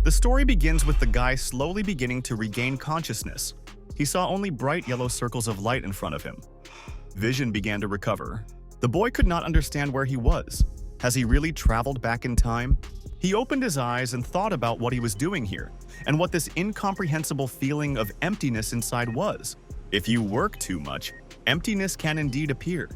The story begins with the guy slowly beginning to regain consciousness. He saw only bright yellow circles of light in front of him. Vision began to recover. The boy could not understand where he was. Has he really traveled back in time? He opened his eyes and thought about what he was doing here, and what this incomprehensible feeling of emptiness inside was. If you work too much, emptiness can indeed appear.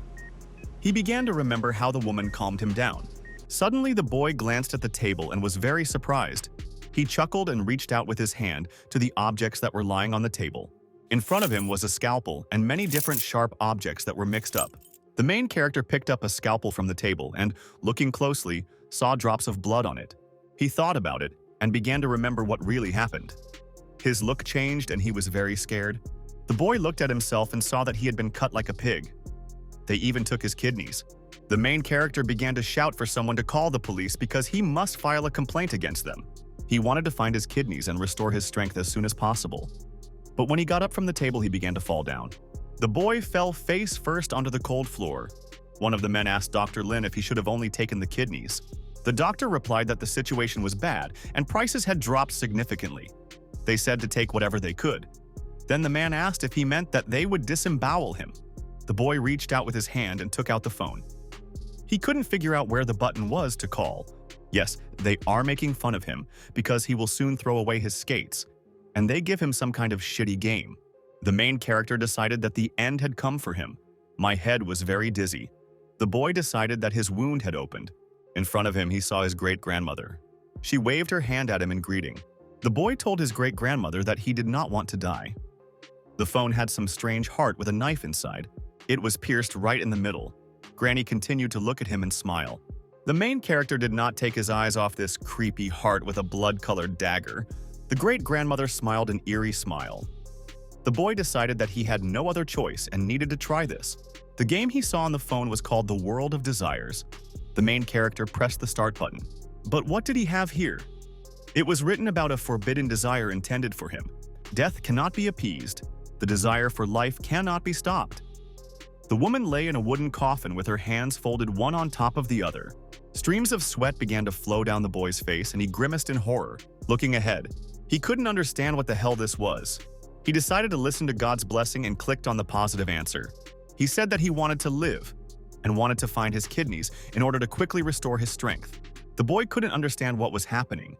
He began to remember how the woman calmed him down. Suddenly, the boy glanced at the table and was very surprised. He chuckled and reached out with his hand to the objects that were lying on the table. In front of him was a scalpel and many different sharp objects that were mixed up. The main character picked up a scalpel from the table and, looking closely, saw drops of blood on it. He thought about it and began to remember what really happened. His look changed and he was very scared. The boy looked at himself and saw that he had been cut like a pig. They even took his kidneys. The main character began to shout for someone to call the police because he must file a complaint against them. He wanted to find his kidneys and restore his strength as soon as possible. But when he got up from the table, he began to fall down. The boy fell face first onto the cold floor. One of the men asked Dr. Lin if he should have only taken the kidneys. The doctor replied that the situation was bad and prices had dropped significantly. They said to take whatever they could. Then the man asked if he meant that they would disembowel him. The boy reached out with his hand and took out the phone. He couldn't figure out where the button was to call. Yes, they are making fun of him because he will soon throw away his skates, and they give him some kind of shitty game. The main character decided that the end had come for him. My head was very dizzy. The boy decided that his wound had opened. In front of him, he saw his great-grandmother. She waved her hand at him in greeting. The boy told his great-grandmother that he did not want to die. The phone had some strange heart with a knife inside. It was pierced right in the middle. Granny continued to look at him and smile. The main character did not take his eyes off this creepy heart with a blood-colored dagger. The great-grandmother smiled an eerie smile. The boy decided that he had no other choice and needed to try this. The game he saw on the phone was called The World of Desires. The main character pressed the start button. But what did he have here? It was written about a forbidden desire intended for him. Death cannot be appeased. The desire for life cannot be stopped. The woman lay in a wooden coffin with her hands folded one on top of the other. Streams of sweat began to flow down the boy's face and he grimaced in horror, looking ahead. He couldn't understand what the hell this was. He decided to listen to God's blessing and clicked on the positive answer. He said that he wanted to live and wanted to find his kidneys in order to quickly restore his strength. The boy couldn't understand what was happening.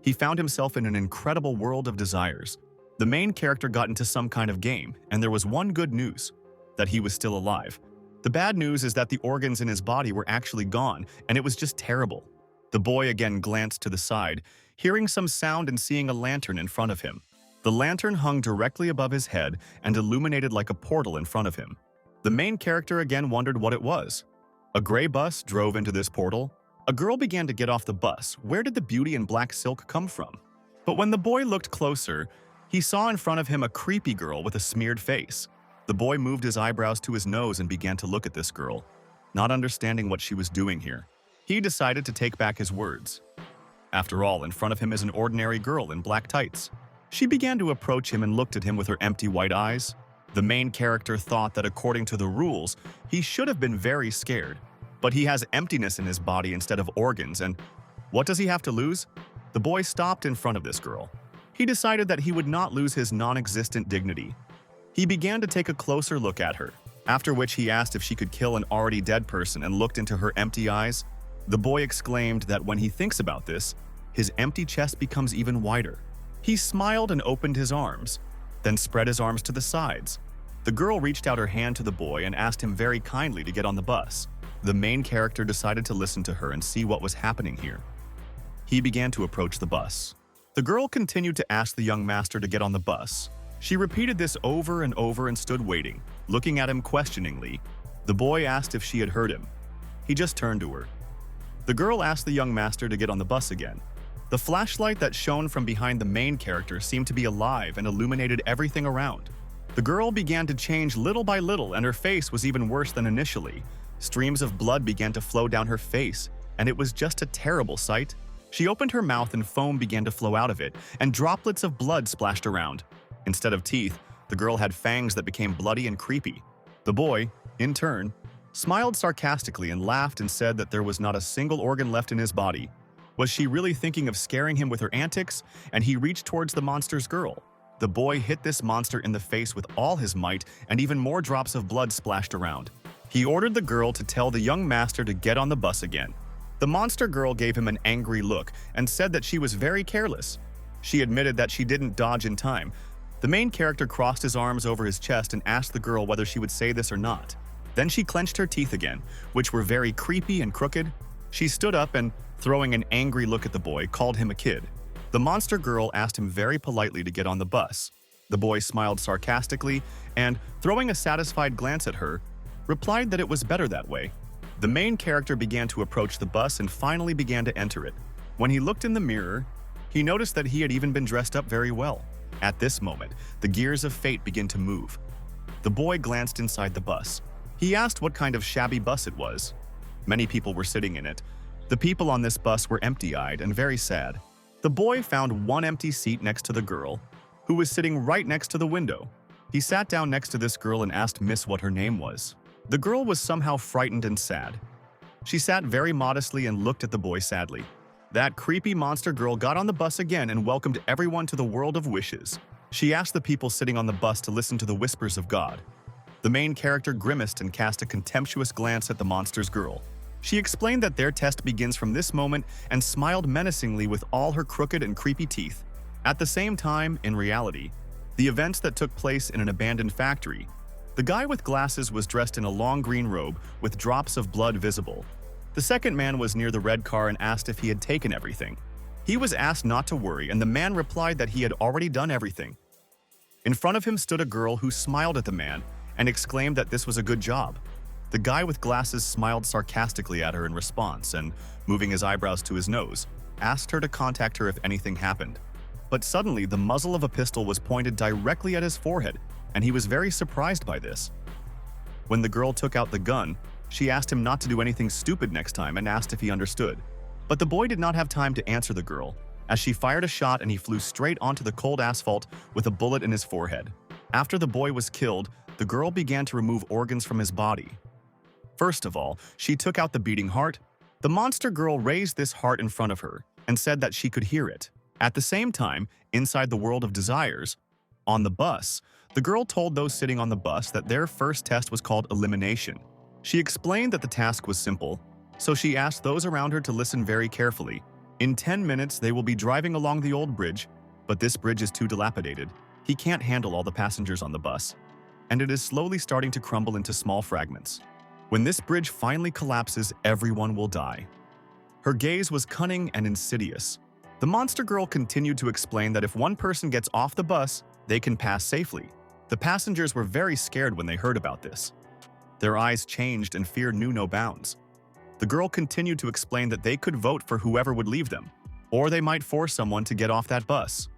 He found himself in an incredible world of desires. The main character got into some kind of game, and there was one good news, that he was still alive. The bad news is that the organs in his body were actually gone, and it was just terrible. The boy again glanced to the side, hearing some sound and seeing a lantern in front of him. The lantern hung directly above his head and illuminated like a portal in front of him. The main character again wondered what it was. A gray bus drove into this portal. A girl began to get off the bus. Where did the beauty in black silk come from? But when the boy looked closer, he saw in front of him a creepy girl with a smeared face. The boy moved his eyebrows to his nose and began to look at this girl, not understanding what she was doing here. He decided to take back his words. After all, in front of him is an ordinary girl in black tights. She began to approach him and looked at him with her empty white eyes. The main character thought that according to the rules, he should have been very scared. But he has emptiness in his body instead of organs, and what does he have to lose? The boy stopped in front of this girl. He decided that he would not lose his non-existent dignity. He began to take a closer look at her, after which he asked if she could kill an already dead person and looked into her empty eyes. The boy exclaimed that when he thinks about this, his empty chest becomes even wider. He smiled and opened his arms, then spread his arms to the sides. The girl reached out her hand to the boy and asked him very kindly to get on the bus. The main character decided to listen to her and see what was happening here. He began to approach the bus. The girl continued to ask the young master to get on the bus. She repeated this over and over and stood waiting, looking at him questioningly. The boy asked if she had heard him. He just turned to her. The girl asked the young master to get on the bus again. The flashlight that shone from behind the main character seemed to be alive and illuminated everything around. The girl began to change little by little, and her face was even worse than initially. Streams of blood began to flow down her face, and it was just a terrible sight. She opened her mouth and foam began to flow out of it, and droplets of blood splashed around. Instead of teeth, the girl had fangs that became bloody and creepy. The boy, in turn, smiled sarcastically and laughed and said that there was not a single organ left in his body. Was she really thinking of scaring him with her antics? And he reached towards the monster's girl. The boy hit this monster in the face with all his might, and even more drops of blood splashed around. He ordered the girl to tell the young master to get on the bus again. The monster girl gave him an angry look and said that she was very careless. She admitted that she didn't dodge in time. The main character crossed his arms over his chest and asked the girl whether she would say this or not. Then she clenched her teeth again, which were very creepy and crooked. She stood up and, throwing an angry look at the boy, called him a kid. The monster girl asked him very politely to get on the bus. The boy smiled sarcastically and, throwing a satisfied glance at her, replied that it was better that way. The main character began to approach the bus and finally began to enter it. When he looked in the mirror, he noticed that he had even been dressed up very well. At this moment, the gears of fate began to move. The boy glanced inside the bus. He asked what kind of shabby bus it was. Many people were sitting in it. The people on this bus were empty-eyed and very sad. The boy found one empty seat next to the girl, who was sitting right next to the window. He sat down next to this girl and asked Miss what her name was. The girl was somehow frightened and sad. She sat very modestly and looked at the boy sadly. That creepy monster girl got on the bus again and welcomed everyone to the world of wishes. She asked the people sitting on the bus to listen to the whispers of God. The main character grimaced and cast a contemptuous glance at the monster's girl. She explained that their test begins from this moment and smiled menacingly with all her crooked and creepy teeth. At the same time, in reality, the events that took place in an abandoned factory. The guy with glasses was dressed in a long green robe with drops of blood visible. The second man was near the red car and asked if he had taken everything. He was asked not to worry, and the man replied that he had already done everything. In front of him stood a girl who smiled at the man and exclaimed that this was a good job. The guy with glasses smiled sarcastically at her in response and, moving his eyebrows to his nose, asked her to contact her if anything happened. But suddenly, the muzzle of a pistol was pointed directly at his forehead, and he was very surprised by this. When the girl took out the gun, she asked him not to do anything stupid next time and asked if he understood. But the boy did not have time to answer the girl, as she fired a shot and he flew straight onto the cold asphalt with a bullet in his forehead. After the boy was killed, the girl began to remove organs from his body. First of all, she took out the beating heart. The monster girl raised this heart in front of her and said that she could hear it. At the same time, inside the world of desires, on the bus, the girl told those sitting on the bus that their first test was called elimination. She explained that the task was simple, so she asked those around her to listen very carefully. In 10 minutes, they will be driving along the old bridge, but this bridge is too dilapidated. He can't handle all the passengers on the bus, and it is slowly starting to crumble into small fragments. When this bridge finally collapses, everyone will die. Her gaze was cunning and insidious. The monster girl continued to explain that if one person gets off the bus, they can pass safely. The passengers were very scared when they heard about this. Their eyes changed and fear knew no bounds. The girl continued to explain that they could vote for whoever would leave them, or they might force someone to get off that bus.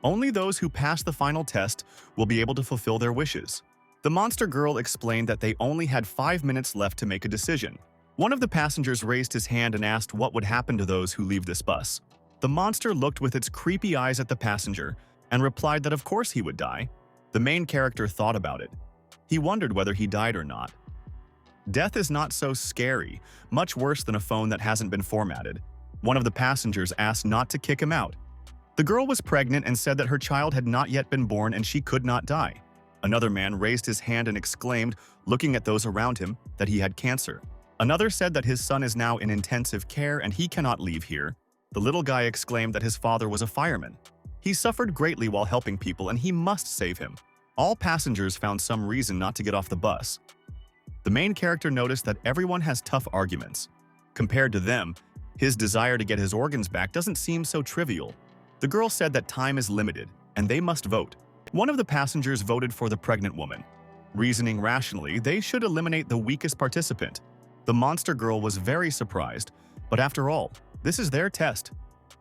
Only those who pass the final test will be able to fulfill their wishes. The monster girl explained that they only had 5 minutes left to make a decision. One of the passengers raised his hand and asked what would happen to those who leave this bus. The monster looked with its creepy eyes at the passenger and replied that of course he would die. The main character thought about it. He wondered whether he died or not. Death is not so scary, much worse than a phone that hasn't been formatted. One of the passengers asked not to kick him out. The girl was pregnant and said that her child had not yet been born and she could not die. Another man raised his hand and exclaimed, looking at those around him, that he had cancer. Another said that his son is now in intensive care and he cannot leave here. The little guy exclaimed that his father was a fireman. He suffered greatly while helping people and he must save him. All passengers found some reason not to get off the bus. The main character noticed that everyone has tough arguments. Compared to them, his desire to get his organs back doesn't seem so trivial. The girl said that time is limited and they must vote. One of the passengers voted for the pregnant woman. Reasoning rationally, they should eliminate the weakest participant. The monster girl was very surprised, but after all, this is their test.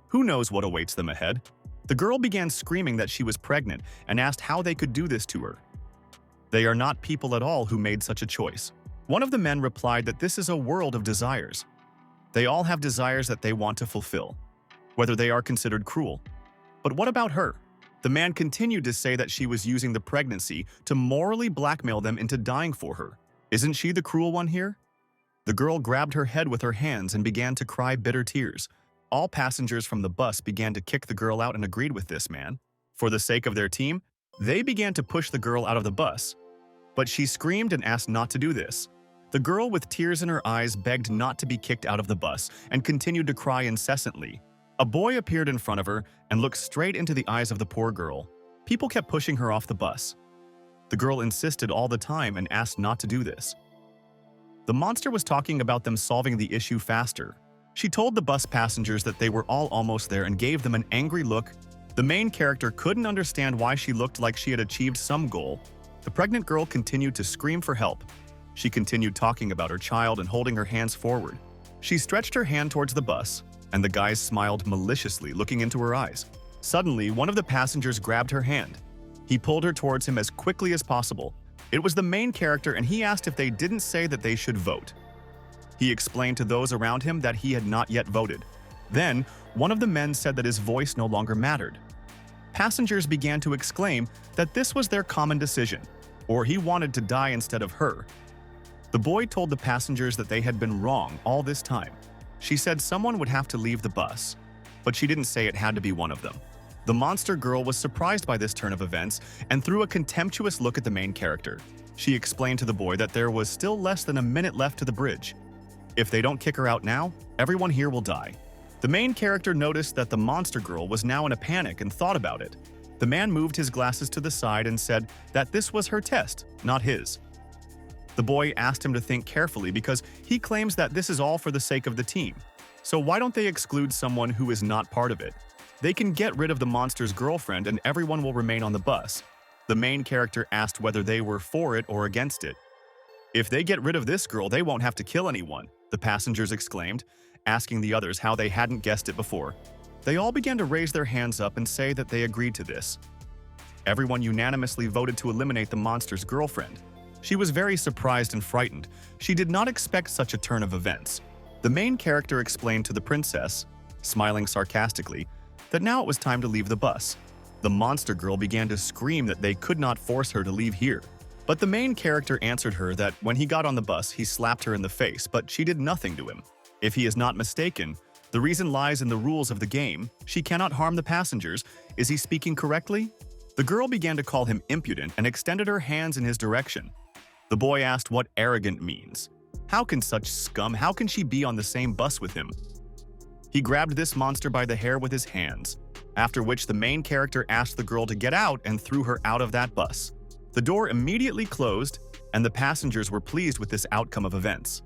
Who knows what awaits them ahead? The girl began screaming that she was pregnant and asked how they could do this to her. They are not people at all who made such a choice. One of the men replied that this is a world of desires. They all have desires that they want to fulfill, whether they are considered cruel. But what about her? The man continued to say that she was using the pregnancy to morally blackmail them into dying for her. Isn't she the cruel one here? The girl grabbed her head with her hands and began to cry bitter tears. All passengers from the bus began to kick the girl out and agreed with this man. For the sake of their team, they began to push the girl out of the bus. But she screamed and asked not to do this. The girl with tears in her eyes begged not to be kicked out of the bus and continued to cry incessantly. A boy appeared in front of her and looked straight into the eyes of the poor girl. People kept pushing her off the bus. The girl insisted all the time and asked not to do this. The monster was talking about them solving the issue faster. She told the bus passengers that they were all almost there and gave them an angry look. The main character couldn't understand why she looked like she had achieved some goal. The pregnant girl continued to scream for help. She continued talking about her child and holding her hands forward. She stretched her hand towards the bus, and the guys smiled maliciously, looking into her eyes. Suddenly, one of the passengers grabbed her hand. He pulled her towards him as quickly as possible. It was the main character, and he asked if they didn't say that they should vote. He explained to those around him that he had not yet voted. Then, one of the men said that his voice no longer mattered. Passengers began to exclaim that this was their common decision, or he wanted to die instead of her. The boy told the passengers that they had been wrong all this time. She said someone would have to leave the bus, but she didn't say it had to be one of them. The monster girl was surprised by this turn of events and threw a contemptuous look at the main character. She explained to the boy that there was still less than a minute left to the bridge. If they don't kick her out now, everyone here will die. The main character noticed that the monster girl was now in a panic and thought about it. The man moved his glasses to the side and said that this was her test, not his. The boy asked him to think carefully because he claims that this is all for the sake of the team. So why don't they exclude someone who is not part of it? They can get rid of the monster's girlfriend and everyone will remain on the bus. The main character asked whether they were for it or against it. If they get rid of this girl, they won't have to kill anyone, the passengers exclaimed, asking the others how they hadn't guessed it before. They all began to raise their hands up and say that they agreed to this. Everyone unanimously voted to eliminate the monster's girlfriend. She was very surprised and frightened. She did not expect such a turn of events. The main character explained to the princess, smiling sarcastically, that now it was time to leave the bus. The monster girl began to scream that they could not force her to leave here. But the main character answered her that when he got on the bus, he slapped her in the face, but she did nothing to him. If he is not mistaken, the reason lies in the rules of the game. She cannot harm the passengers. Is he speaking correctly? The girl began to call him impudent and extended her hands in his direction. The boy asked what arrogant means. How can such scum, how can she be on the same bus with him? He grabbed this monster by the hair with his hands, after which the main character asked the girl to get out and threw her out of that bus. The door immediately closed, and the passengers were pleased with this outcome of events.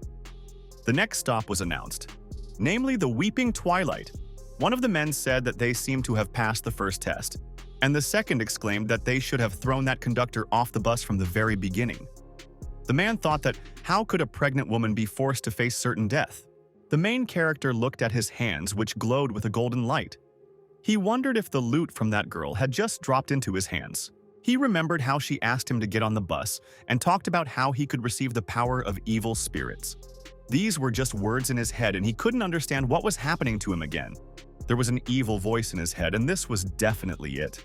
The next stop was announced, namely the Weeping Twilight. One of the men said that they seemed to have passed the first test, and the second exclaimed that they should have thrown that conductor off the bus from the very beginning. The man thought that how could a pregnant woman be forced to face certain death? The main character looked at his hands, which glowed with a golden light. He wondered if the loot from that girl had just dropped into his hands. He remembered how she asked him to get on the bus and talked about how he could receive the power of evil spirits. These were just words in his head and he couldn't understand what was happening to him again. There was an evil voice in his head and this was definitely it.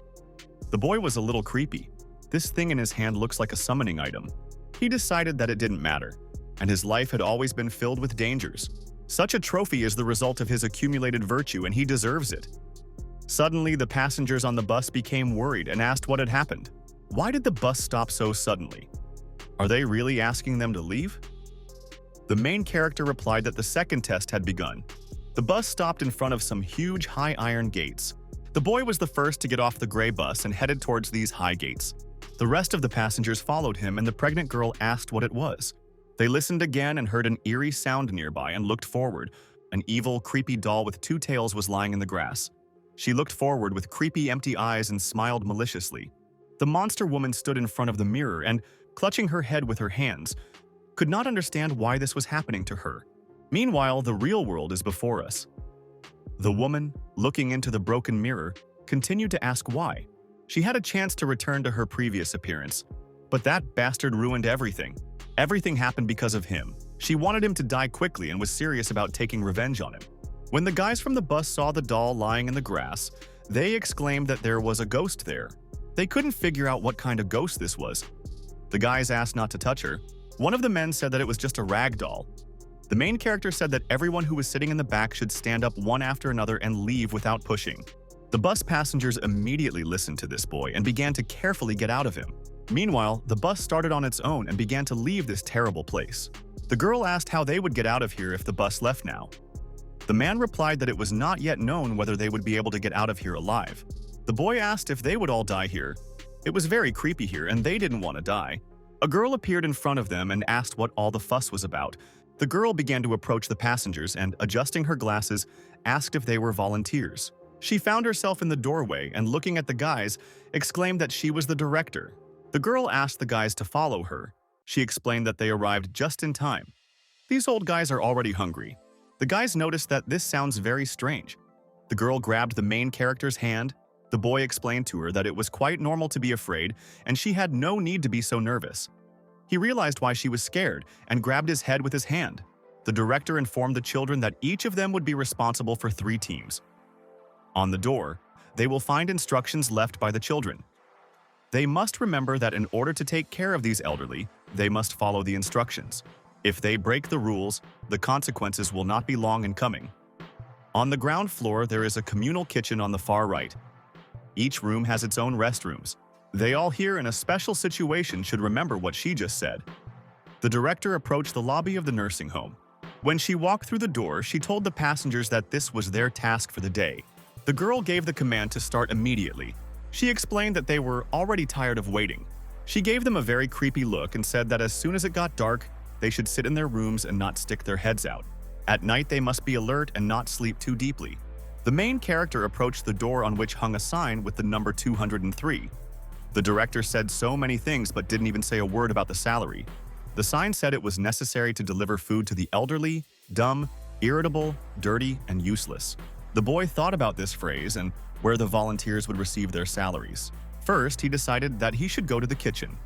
The boy was a little creepy. This thing in his hand looks like a summoning item. He decided that it didn't matter, and his life had always been filled with dangers. Such a trophy is the result of his accumulated virtue and he deserves it. Suddenly, the passengers on the bus became worried and asked what had happened. Why did the bus stop so suddenly? Are they really asking them to leave? The main character replied that the second test had begun. The bus stopped in front of some huge high iron gates. The boy was the first to get off the gray bus and headed towards these high gates. The rest of the passengers followed him and the pregnant girl asked what it was. They listened again and heard an eerie sound nearby and looked forward. An evil, creepy doll with two tails was lying in the grass. She looked forward with creepy, empty eyes and smiled maliciously. The monster woman stood in front of the mirror and, clutching her head with her hands, could not understand why this was happening to her. Meanwhile, the real world is before us. The woman, looking into the broken mirror, continued to ask why. She had a chance to return to her previous appearance, but that bastard ruined everything. Everything happened because of him. She wanted him to die quickly and was serious about taking revenge on him. When the guys from the bus saw the doll lying in the grass, they exclaimed that there was a ghost there. They couldn't figure out what kind of ghost this was. The guys asked not to touch her. One of the men said that it was just a rag doll. The main character said that everyone who was sitting in the back should stand up one after another and leave without pushing. The bus passengers immediately listened to this boy and began to carefully get out of him. Meanwhile, the bus started on its own and began to leave this terrible place. The girl asked how they would get out of here if the bus left now. The man replied that it was not yet known whether they would be able to get out of here alive. The boy asked if they would all die here. It was very creepy here and they didn't want to die. A girl appeared in front of them and asked what all the fuss was about. The girl began to approach the passengers and, adjusting her glasses, asked if they were volunteers. She found herself in the doorway and, looking at the guys, exclaimed that she was the director. The girl asked the guys to follow her. She explained that they arrived just in time. These old guys are already hungry. The guys noticed that this sounds very strange. The girl grabbed the main character's hand. The boy explained to her that it was quite normal to be afraid and she had no need to be so nervous. He realized why she was scared and grabbed his head with his hand. The director informed the children that each of them would be responsible for 3 teams. On the door, they will find instructions left by the children. They must remember that in order to take care of these elderly, they must follow the instructions. If they break the rules, the consequences will not be long in coming. On the ground floor, there is a communal kitchen on the far right. Each room has its own restrooms. They all here in a special situation should remember what she just said. The director approached the lobby of the nursing home. When she walked through the door, she told the passengers that this was their task for the day. The girl gave the command to start immediately. She explained that they were already tired of waiting. She gave them a very creepy look and said that as soon as it got dark, they should sit in their rooms and not stick their heads out. At night, they must be alert and not sleep too deeply. The main character approached the door on which hung a sign with the number 203. The director said so many things but didn't even say a word about the salary. The sign said it was necessary to deliver food to the elderly, dumb, irritable, dirty, and useless. The boy thought about this phrase and where the volunteers would receive their salaries. First, he decided that he should go to the kitchen.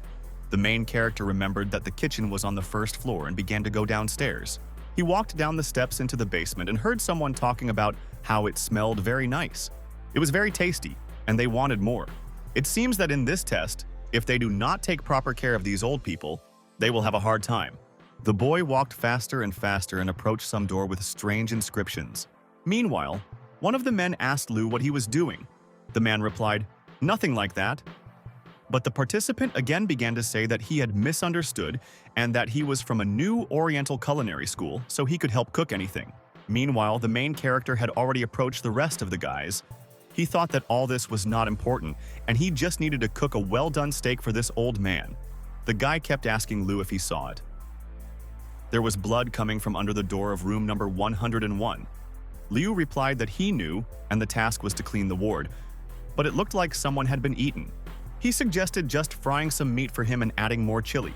The main character remembered that the kitchen was on the first floor and began to go downstairs. He walked down the steps into the basement and heard someone talking about how it smelled very nice. It was very tasty, and they wanted more. It seems that in this test, if they do not take proper care of these old people, they will have a hard time. The boy walked faster and faster and approached some door with strange inscriptions. Meanwhile, one of the men asked Liu what he was doing. The man replied, "Nothing like that." But the participant again began to say that he had misunderstood and that he was from a new Oriental culinary school, so he could help cook anything. Meanwhile, the main character had already approached the rest of the guys. He thought that all this was not important, and he just needed to cook a well-done steak for this old man. The guy kept asking Liu if he saw it. There was blood coming from under the door of room number 101. Liu replied that he knew, and the task was to clean the ward, but it looked like someone had been eaten. He suggested just frying some meat for him and adding more chili.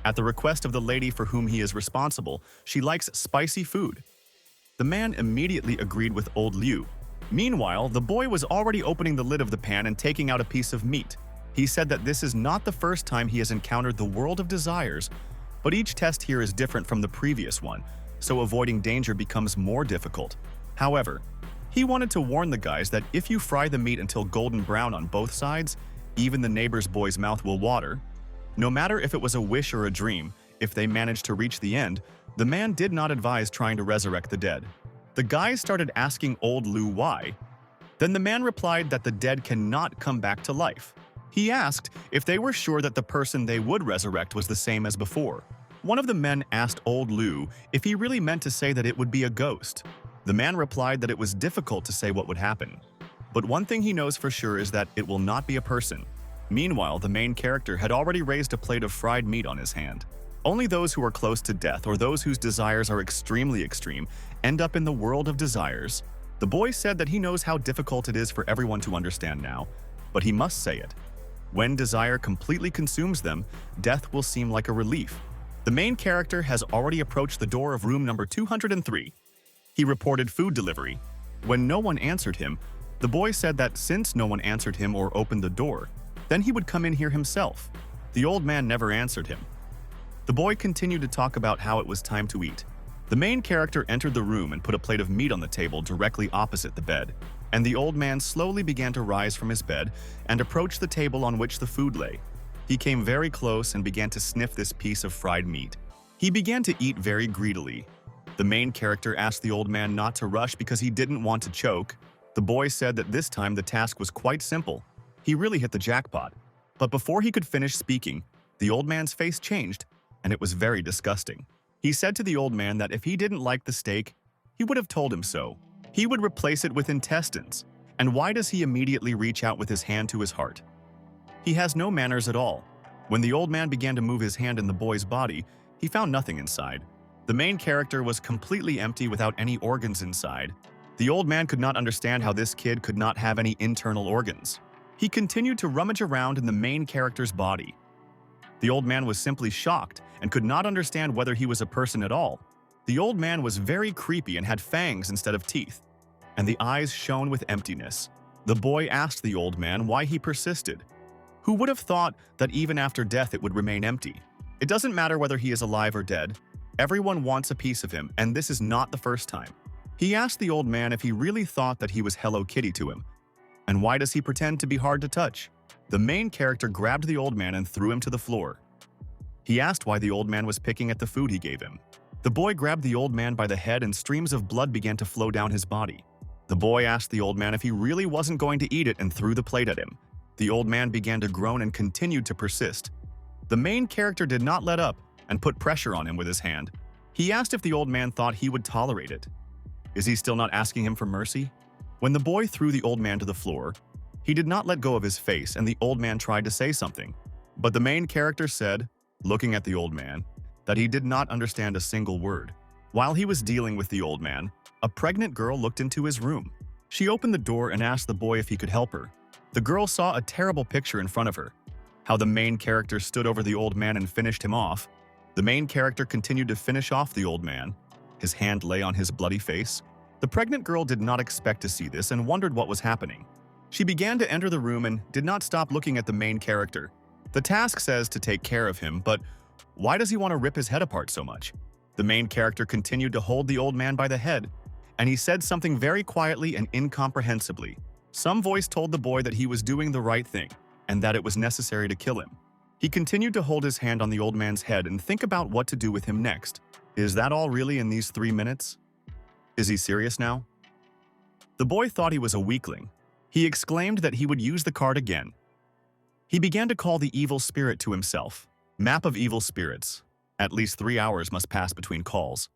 At the request of the lady for whom he is responsible, she likes spicy food. The man immediately agreed with old Liu. Meanwhile, the boy was already opening the lid of the pan and taking out a piece of meat. He said that this is not the first time he has encountered the world of desires, but each test here is different from the previous one, so avoiding danger becomes more difficult. However, he wanted to warn the guys that if you fry the meat until golden brown on both sides, even the neighbor's boy's mouth will water. No matter if it was a wish or a dream, if they managed to reach the end, the man did not advise trying to resurrect the dead. The guys started asking old Liu why. Then the man replied that the dead cannot come back to life. He asked if they were sure that the person they would resurrect was the same as before. One of the men asked old Liu if he really meant to say that it would be a ghost. The man replied that it was difficult to say what would happen. But one thing he knows for sure is that it will not be a person. Meanwhile, the main character had already raised a plate of fried meat on his hand. Only those who are close to death or those whose desires are extremely extreme end up in the world of desires. The boy said that he knows how difficult it is for everyone to understand now, but he must say it. When desire completely consumes them, death will seem like a relief. The main character has already approached the door of room number 203. He reported food delivery. When no one answered him, the boy said that since no one answered him or opened the door, then he would come in here himself. The old man never answered him. The boy continued to talk about how it was time to eat. The main character entered the room and put a plate of meat on the table directly opposite the bed, and the old man slowly began to rise from his bed and approach the table on which the food lay. He came very close and began to sniff this piece of fried meat. He began to eat very greedily. The main character asked the old man not to rush because he didn't want to choke. The boy said that this time the task was quite simple. He really hit the jackpot. But before he could finish speaking, the old man's face changed, and it was very disgusting. He said to the old man that if he didn't like the steak, he would have told him so. He would replace it with intestines. And why does he immediately reach out with his hand to his heart? He has no manners at all. When the old man began to move his hand in the boy's body, he found nothing inside. The main character was completely empty without any organs inside. The old man could not understand how this kid could not have any internal organs. He continued to rummage around in the main character's body. The old man was simply shocked and could not understand whether he was a person at all. The old man was very creepy and had fangs instead of teeth, and the eyes shone with emptiness. The boy asked the old man why he persisted. Who would have thought that even after death it would remain empty? It doesn't matter whether he is alive or dead. Everyone wants a piece of him, and this is not the first time. He asked the old man if he really thought that he was Hello Kitty to him. And why does he pretend to be hard to touch? The main character grabbed the old man and threw him to the floor. He asked why the old man was picking at the food he gave him. The boy grabbed the old man by the head and streams of blood began to flow down his body. The boy asked the old man if he really wasn't going to eat it and threw the plate at him. The old man began to groan and continued to persist. The main character did not let up and put pressure on him with his hand. He asked if the old man thought he would tolerate it. Is he still not asking him for mercy? When the boy threw the old man to the floor, he did not let go of his face and the old man tried to say something. But the main character said, looking at the old man, that he did not understand a single word. While he was dealing with the old man, a pregnant girl looked into his room. She opened the door and asked the boy if he could help her. The girl saw a terrible picture in front of her. How the main character stood over the old man and finished him off. The main character continued to finish off the old man. His hand lay on his bloody face. The pregnant girl did not expect to see this and wondered what was happening. She began to enter the room and did not stop looking at the main character. The task says to take care of him, but why does he want to rip his head apart so much? The main character continued to hold the old man by the head, and he said something very quietly and incomprehensibly. Some voice told the boy that he was doing the right thing, and that it was necessary to kill him. He continued to hold his hand on the old man's head and think about what to do with him next. Is that all really in these 3 minutes? Is he serious now? The boy thought he was a weakling. He exclaimed that he would use the card again. He began to call the evil spirit to himself. Map of evil spirits. At least 3 hours must pass between calls.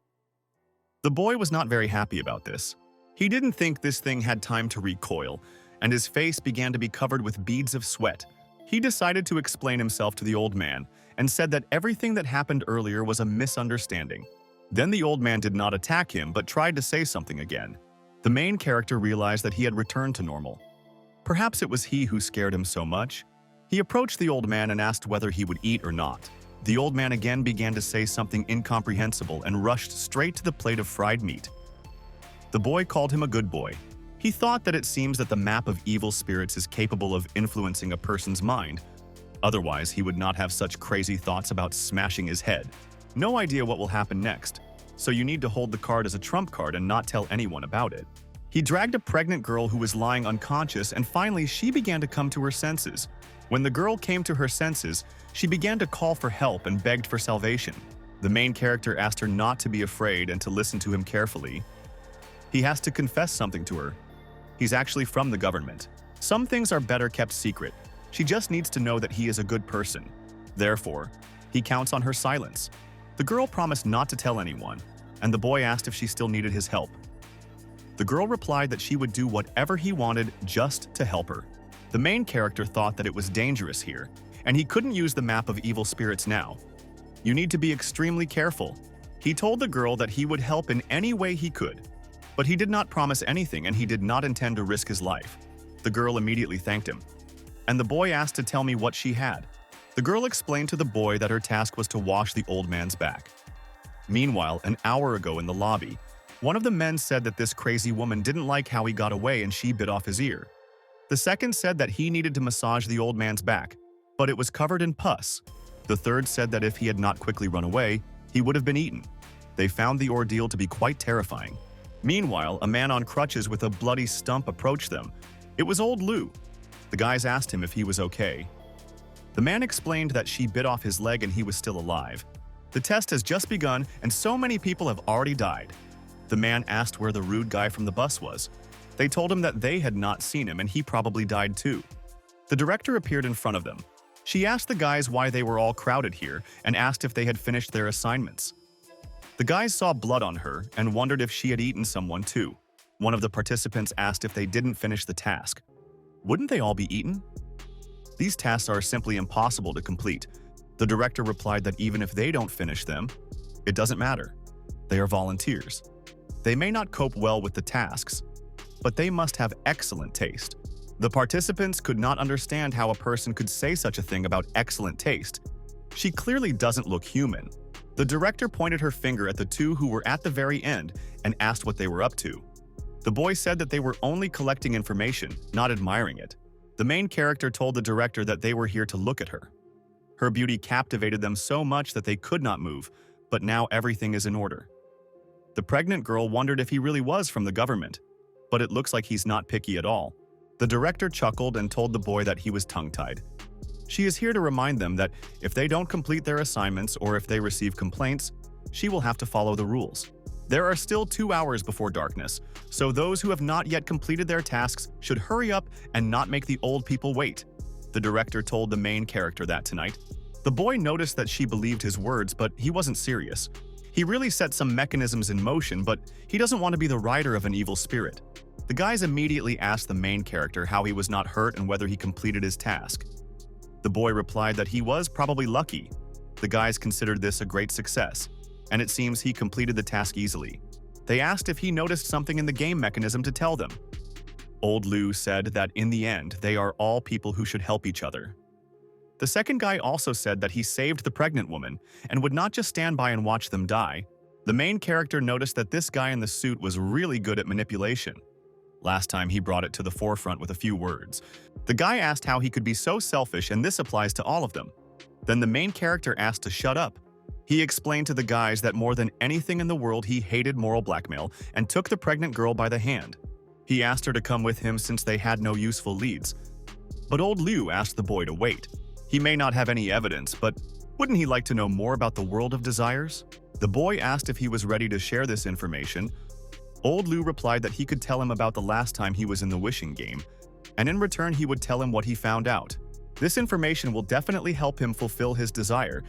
The boy was not very happy about this. He didn't think this thing had time to recoil, and his face began to be covered with beads of sweat. He decided to explain himself to the old man and said that everything that happened earlier was a misunderstanding. Then the old man did not attack him but tried to say something again. The main character realized that he had returned to normal. Perhaps it was he who scared him so much. He approached the old man and asked whether he would eat or not. The old man again began to say something incomprehensible and rushed straight to the plate of fried meat. The boy called him a good boy. He thought that it seems that the map of evil spirits is capable of influencing a person's mind. Otherwise, he would not have such crazy thoughts about smashing his head. No idea what will happen next, so you need to hold the card as a trump card and not tell anyone about it. He dragged a pregnant girl who was lying unconscious, and finally she began to come to her senses. When the girl came to her senses, she began to call for help and begged for salvation. The main character asked her not to be afraid and to listen to him carefully. He has to confess something to her. He's actually from the government. Some things are better kept secret. She just needs to know that he is a good person. Therefore, he counts on her silence. The girl promised not to tell anyone, and the boy asked if she still needed his help. The girl replied that she would do whatever he wanted just to help her. The main character thought that it was dangerous here, and he couldn't use the map of evil spirits now. You need to be extremely careful. He told the girl that he would help in any way he could, but he did not promise anything and he did not intend to risk his life. The girl immediately thanked him, and the boy asked to tell me what she had. The girl explained to the boy that her task was to wash the old man's back. Meanwhile, an hour ago in the lobby, one of the men said that this crazy woman didn't like how he got away and she bit off his ear. The second said that he needed to massage the old man's back, but it was covered in pus. The third said that if he had not quickly run away, he would have been eaten. They found the ordeal to be quite terrifying. Meanwhile, a man on crutches with a bloody stump approached them. It was old Lou. The guys asked him if he was okay. The man explained that she bit off his leg and he was still alive. The test has just begun and so many people have already died. The man asked where the rude guy from the bus was. They told him that they had not seen him and he probably died too. The director appeared in front of them. She asked the guys why they were all crowded here and asked if they had finished their assignments. The guys saw blood on her and wondered if she had eaten someone too. One of the participants asked if they didn't finish the task. Wouldn't they all be eaten? These tasks are simply impossible to complete. The director replied that even if they don't finish them, it doesn't matter. They are volunteers. They may not cope well with the tasks, but they must have excellent taste. The participants could not understand how a person could say such a thing about excellent taste. She clearly doesn't look human. The director pointed her finger at the two who were at the very end and asked what they were up to. The boy said that they were only collecting information, not admiring it. The main character told the director that they were here to look at her. Her beauty captivated them so much that they could not move, but now everything is in order. The pregnant girl wondered if he really was from the government, but it looks like he's not picky at all. The director chuckled and told the boy that he was tongue-tied. She is here to remind them that if they don't complete their assignments or if they receive complaints, she will have to follow the rules. There are still 2 hours before darkness, so those who have not yet completed their tasks should hurry up and not make the old people wait. The director told the main character that tonight. The boy noticed that she believed his words, but he wasn't serious. He really set some mechanisms in motion, but he doesn't want to be the rider of an evil spirit. The guys immediately asked the main character how he was not hurt and whether he completed his task. The boy replied that he was probably lucky. The guys considered this a great success, and it seems he completed the task easily. They asked if he noticed something in the game mechanism to tell them. Old Lou said that in the end, they are all people who should help each other. The second guy also said that he saved the pregnant woman and would not just stand by and watch them die. The main character noticed that this guy in the suit was really good at manipulation. Last time he brought it to the forefront with a few words. The guy asked how he could be so selfish, and this applies to all of them. Then the main character asked to shut up. He explained to the guys that more than anything in the world he hated moral blackmail and took the pregnant girl by the hand. He asked her to come with him since they had no useful leads. But old Liu asked the boy to wait. He may not have any evidence, but wouldn't he like to know more about the world of desires? The boy asked if he was ready to share this information. Old Liu replied that he could tell him about the last time he was in the wishing game, and in return he would tell him what he found out. This information will definitely help him fulfill his desire,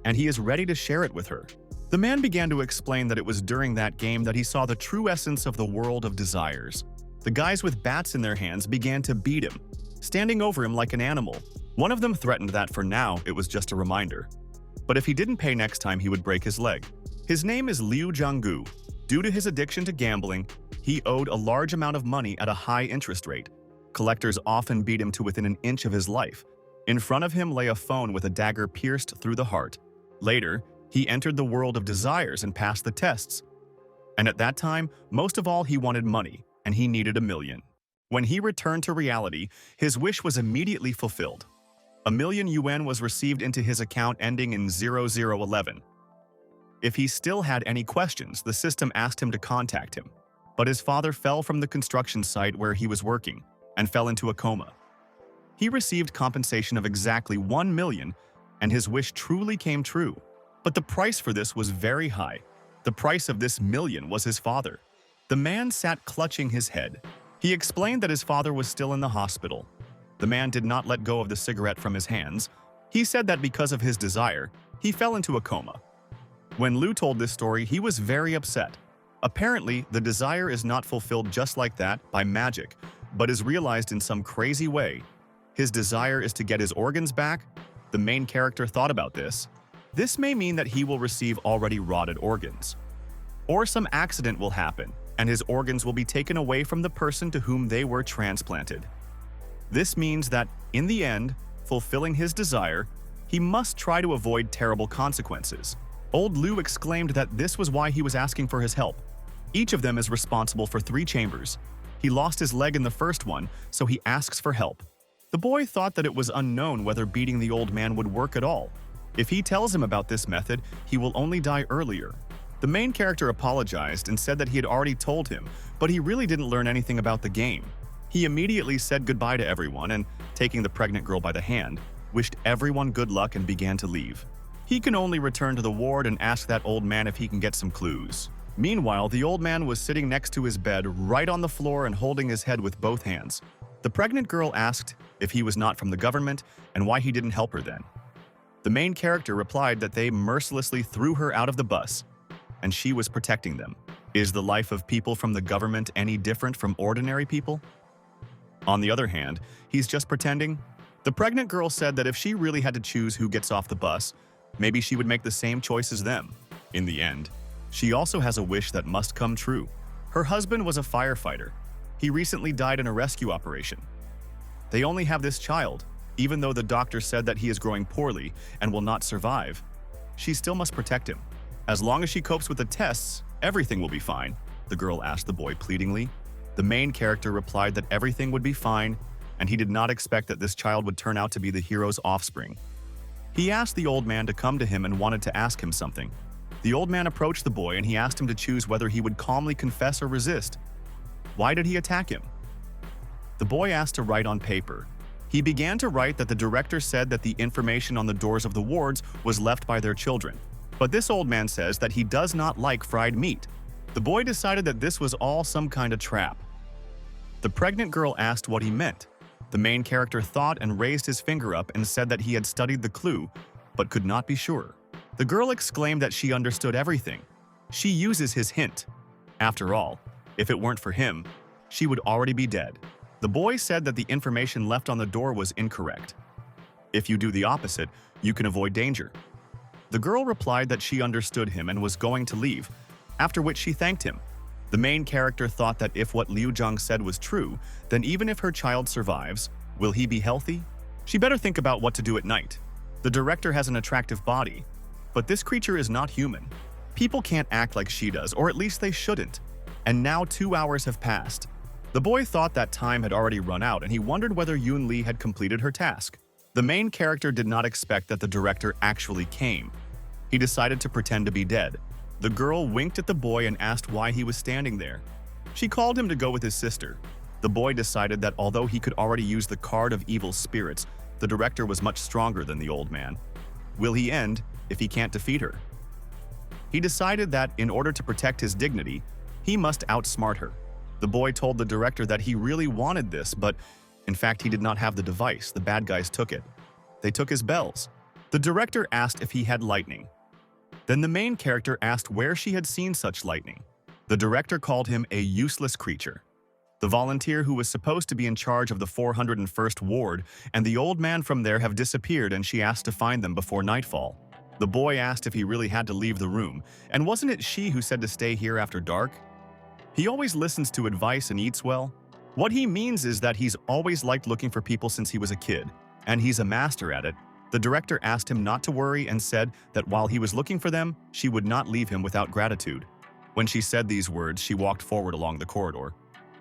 and he is ready to share it with her. The man began to explain that it was during that game that he saw the true essence of the world of desires. The guys with bats in their hands began to beat him, standing over him like an animal. One of them threatened that for now it was just a reminder. But if he didn't pay next time, he would break his leg. His name is Liu Jianggu. Due to his addiction to gambling, he owed a large amount of money at a high interest rate. Collectors often beat him to within an inch of his life. In front of him lay a phone with a dagger pierced through the heart. Later, he entered the world of desires and passed the tests. And at that time, most of all, he wanted money, and he needed 1 million. When he returned to reality, his wish was immediately fulfilled. 1 million yuan was received into his account ending in 0011. If he still had any questions, the system asked him to contact him. But his father fell from the construction site where he was working and fell into a coma. He received compensation of exactly 1 million, and his wish truly came true. But the price for this was very high. The price of this million was his father. The man sat clutching his head. He explained that his father was still in the hospital. The man did not let go of the cigarette from his hands. He said that because of his desire, he fell into a coma. When Liu told this story, he was very upset. Apparently, the desire is not fulfilled just like that, by magic, but is realized in some crazy way. His desire is to get his organs back. The main character thought about this. This may mean that he will receive already rotted organs. Or some accident will happen, and his organs will be taken away from the person to whom they were transplanted. This means that, in the end, fulfilling his desire, he must try to avoid terrible consequences. Old Liu exclaimed that this was why he was asking for his help. Each of them is responsible for 3 chambers. He lost his leg in the first one, so he asks for help. The boy thought that it was unknown whether beating the old man would work at all. If he tells him about this method, he will only die earlier. The main character apologized and said that he had already told him, but he really didn't learn anything about the game. He immediately said goodbye to everyone and, taking the pregnant girl by the hand, wished everyone good luck and began to leave. He can only return to the ward and ask that old man if he can get some clues. Meanwhile, the old man was sitting next to his bed, right on the floor and holding his head with both hands. The pregnant girl asked if he was not from the government and why he didn't help her then. The main character replied that they mercilessly threw her out of the bus, and she was protecting them. Is the life of people from the government any different from ordinary people? On the other hand, he's just pretending. The pregnant girl said that if she really had to choose who gets off the bus, maybe she would make the same choice as them. In the end, she also has a wish that must come true. Her husband was a firefighter. He recently died in a rescue operation. They only have this child, even though the doctor said that he is growing poorly and will not survive. She still must protect him. As long as she copes with the tests, everything will be fine, the girl asked the boy pleadingly. The main character replied that everything would be fine, and he did not expect that this child would turn out to be the hero's offspring. He asked the old man to come to him and wanted to ask him something. The old man approached the boy and he asked him to choose whether he would calmly confess or resist. Why did he attack him? The boy asked to write on paper. He began to write that the director said that the information on the doors of the wards was left by their children. But this old man says that he does not like fried meat. The boy decided that this was all some kind of trap. The pregnant girl asked what he meant. The main character thought and raised his finger up and said that he had studied the clue, but could not be sure. The girl exclaimed that she understood everything. She uses his hint. After all, if it weren't for him, she would already be dead. The boy said that the information left on the door was incorrect. If you do the opposite, you can avoid danger. The girl replied that she understood him and was going to leave, after which she thanked him. The main character thought that if what Liu Zhang said was true, then even if her child survives, will he be healthy? She better think about what to do at night. The director has an attractive body, but this creature is not human. People can't act like she does, or at least they shouldn't. And now 2 hours have passed. The boy thought that time had already run out and he wondered whether Yun Li had completed her task. The main character did not expect that the director actually came. He decided to pretend to be dead. The girl winked at the boy and asked why he was standing there. She called him to go with his sister. The boy decided that although he could already use the card of evil spirits, the director was much stronger than the old man. Will he end if he can't defeat her? He decided that in order to protect his dignity, he must outsmart her. The boy told the director that he really wanted this, but in fact he did not have the device. The bad guys took it. They took his bells. The director asked if he had lightning. Then the main character asked where she had seen such lightning. The director called him a useless creature. The volunteer who was supposed to be in charge of the 401st ward and the old man from there have disappeared, and she asked to find them before nightfall. The boy asked if he really had to leave the room, and wasn't it she who said to stay here after dark? He always listens to advice and eats well. What he means is that he's always liked looking for people since he was a kid, and he's a master at it. The director asked him not to worry and said that while he was looking for them, she would not leave him without gratitude. When she said these words, she walked forward along the corridor.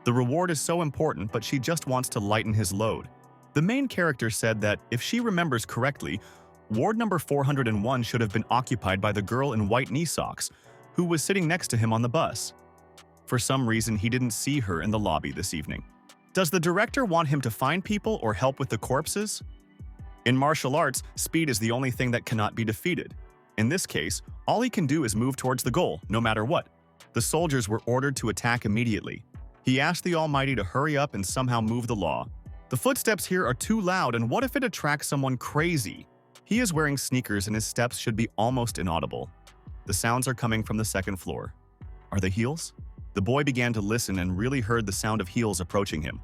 The reward is so important, but she just wants to lighten his load. The main character said that if she remembers correctly, ward number 401 should have been occupied by the girl in white knee socks, who was sitting next to him on the bus. For some reason, he didn't see her in the lobby this evening. Does the director want him to find people or help with the corpses? In martial arts, speed is the only thing that cannot be defeated. In this case, all he can do is move towards the goal, no matter what. The soldiers were ordered to attack immediately. He asked the Almighty to hurry up and somehow move the law. The footsteps here are too loud, and what if it attracts someone crazy? He is wearing sneakers and his steps should be almost inaudible. The sounds are coming from the second floor. Are they heels? The boy began to listen and really heard the sound of heels approaching him.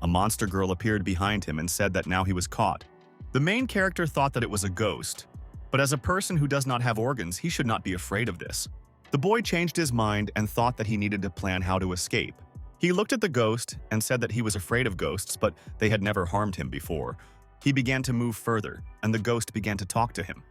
A monster girl appeared behind him and said that now he was caught. The main character thought that it was a ghost, but as a person who does not have organs, he should not be afraid of this. The boy changed his mind and thought that he needed to plan how to escape. He looked at the ghost and said that he was afraid of ghosts, but they had never harmed him before. He began to move further, and the ghost began to talk to him.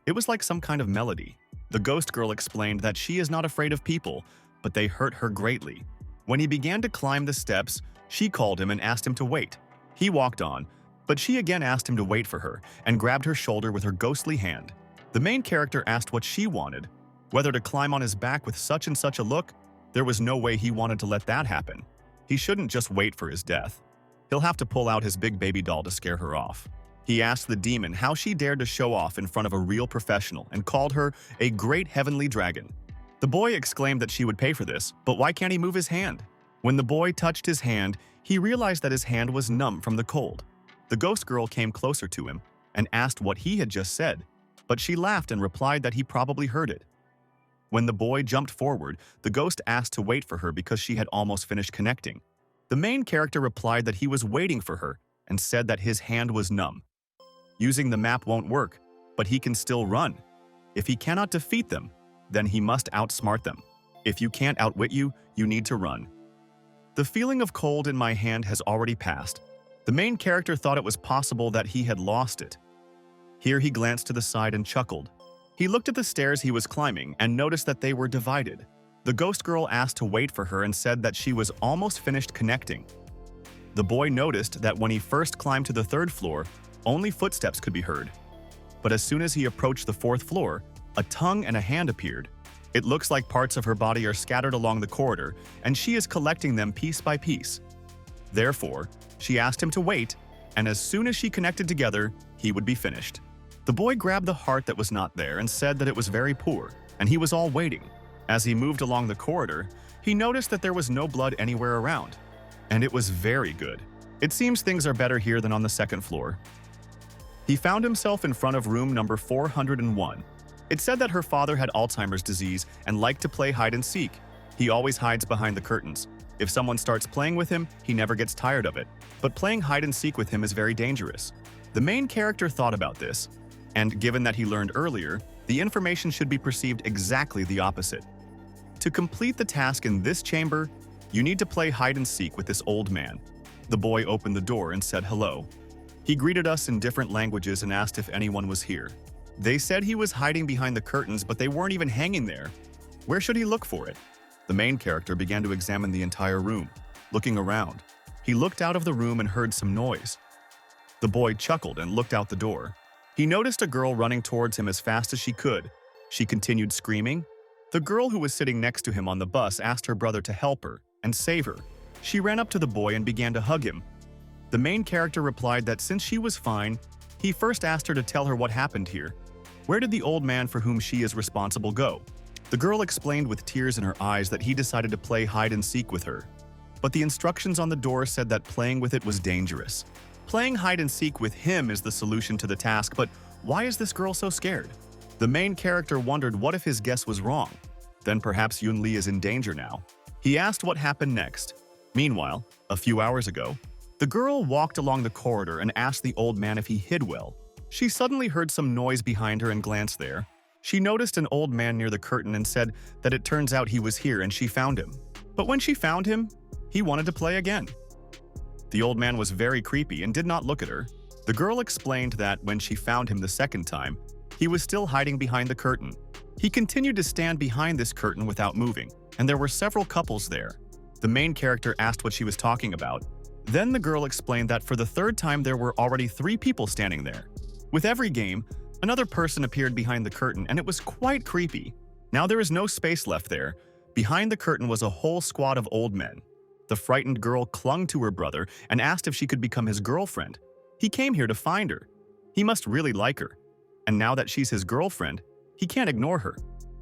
It was like some kind of melody. The ghost girl explained that she is not afraid of people, but they hurt her greatly. When he began to climb the steps, she called him and asked him to wait. He walked on, but she again asked him to wait for her and grabbed her shoulder with her ghostly hand. The main character asked what she wanted, whether to climb on his back with such and such a look. There was no way he wanted to let that happen. He shouldn't just wait for his death. He'll have to pull out his big baby doll to scare her off. He asked the demon how she dared to show off in front of a real professional and called her a great heavenly dragon. The boy exclaimed that she would pay for this, but why can't he move his hand? When the boy touched his hand, he realized that his hand was numb from the cold. The ghost girl came closer to him and asked what he had just said, but she laughed and replied that he probably heard it. When the boy jumped forward, the ghost asked to wait for her because she had almost finished connecting. The main character replied that he was waiting for her and said that his hand was numb. Using the map won't work, but he can still run. If he cannot defeat them, then he must outsmart them. If you can't outwit you, you need to run. The feeling of cold in my hand has already passed. The main character thought it was possible that he had lost it. Here he glanced to the side and chuckled. He looked at the stairs he was climbing and noticed that they were divided. The ghost girl asked to wait for her and said that she was almost finished connecting. The boy noticed that when he first climbed to the third floor, only footsteps could be heard. But as soon as he approached the fourth floor, a tongue and a hand appeared. It looks like parts of her body are scattered along the corridor, and she is collecting them piece by piece. Therefore, she asked him to wait, and as soon as she connected together, he would be finished. The boy grabbed the heart that was not there and said that it was very poor, and he was all waiting. As he moved along the corridor, he noticed that there was no blood anywhere around, and it was very good. It seems things are better here than on the second floor. He found himself in front of room number 401. It said that her father had Alzheimer's disease and liked to play hide and seek. He always hides behind the curtains. If someone starts playing with him, he never gets tired of it. But playing hide and seek with him is very dangerous. The main character thought about this, and given that he learned earlier, the information should be perceived exactly the opposite. To complete the task in this chamber, you need to play hide and seek with this old man. The boy opened the door and said hello. He greeted us in different languages and asked if anyone was here. They said he was hiding behind the curtains, but they weren't even hanging there. Where should he look for it? The main character began to examine the entire room, looking around. He looked out of the room and heard some noise. The boy chuckled and looked out the door. He noticed a girl running towards him as fast as she could. She continued screaming. The girl who was sitting next to him on the bus asked her brother to help her and save her. She ran up to the boy and began to hug him. The main character replied that since she was fine, he first asked her to tell her what happened here. Where did the old man for whom she is responsible go? The girl explained with tears in her eyes that he decided to play hide and seek with her. But the instructions on the door said that playing with it was dangerous. Playing hide and seek with him is the solution to the task, but why is this girl so scared? The main character wondered what if his guess was wrong. Then perhaps Yun Li is in danger now. He asked what happened next. Meanwhile, a few hours ago, the girl walked along the corridor and asked the old man if he hid well. She suddenly heard some noise behind her and glanced there. She noticed an old man near the curtain and said that it turns out he was here and she found him. But when she found him, he wanted to play again. The old man was very creepy and did not look at her. The girl explained that when she found him the second time, he was still hiding behind the curtain. He continued to stand behind this curtain without moving, and there were several couples there. The main character asked what she was talking about. Then the girl explained that for the third time there were already 3 people standing there. With every game, another person appeared behind the curtain, and it was quite creepy. Now there is no space left there. Behind the curtain was a whole squad of old men. The frightened girl clung to her brother and asked if she could become his girlfriend. He came here to find her. He must really like her. And now that she's his girlfriend, he can't ignore her.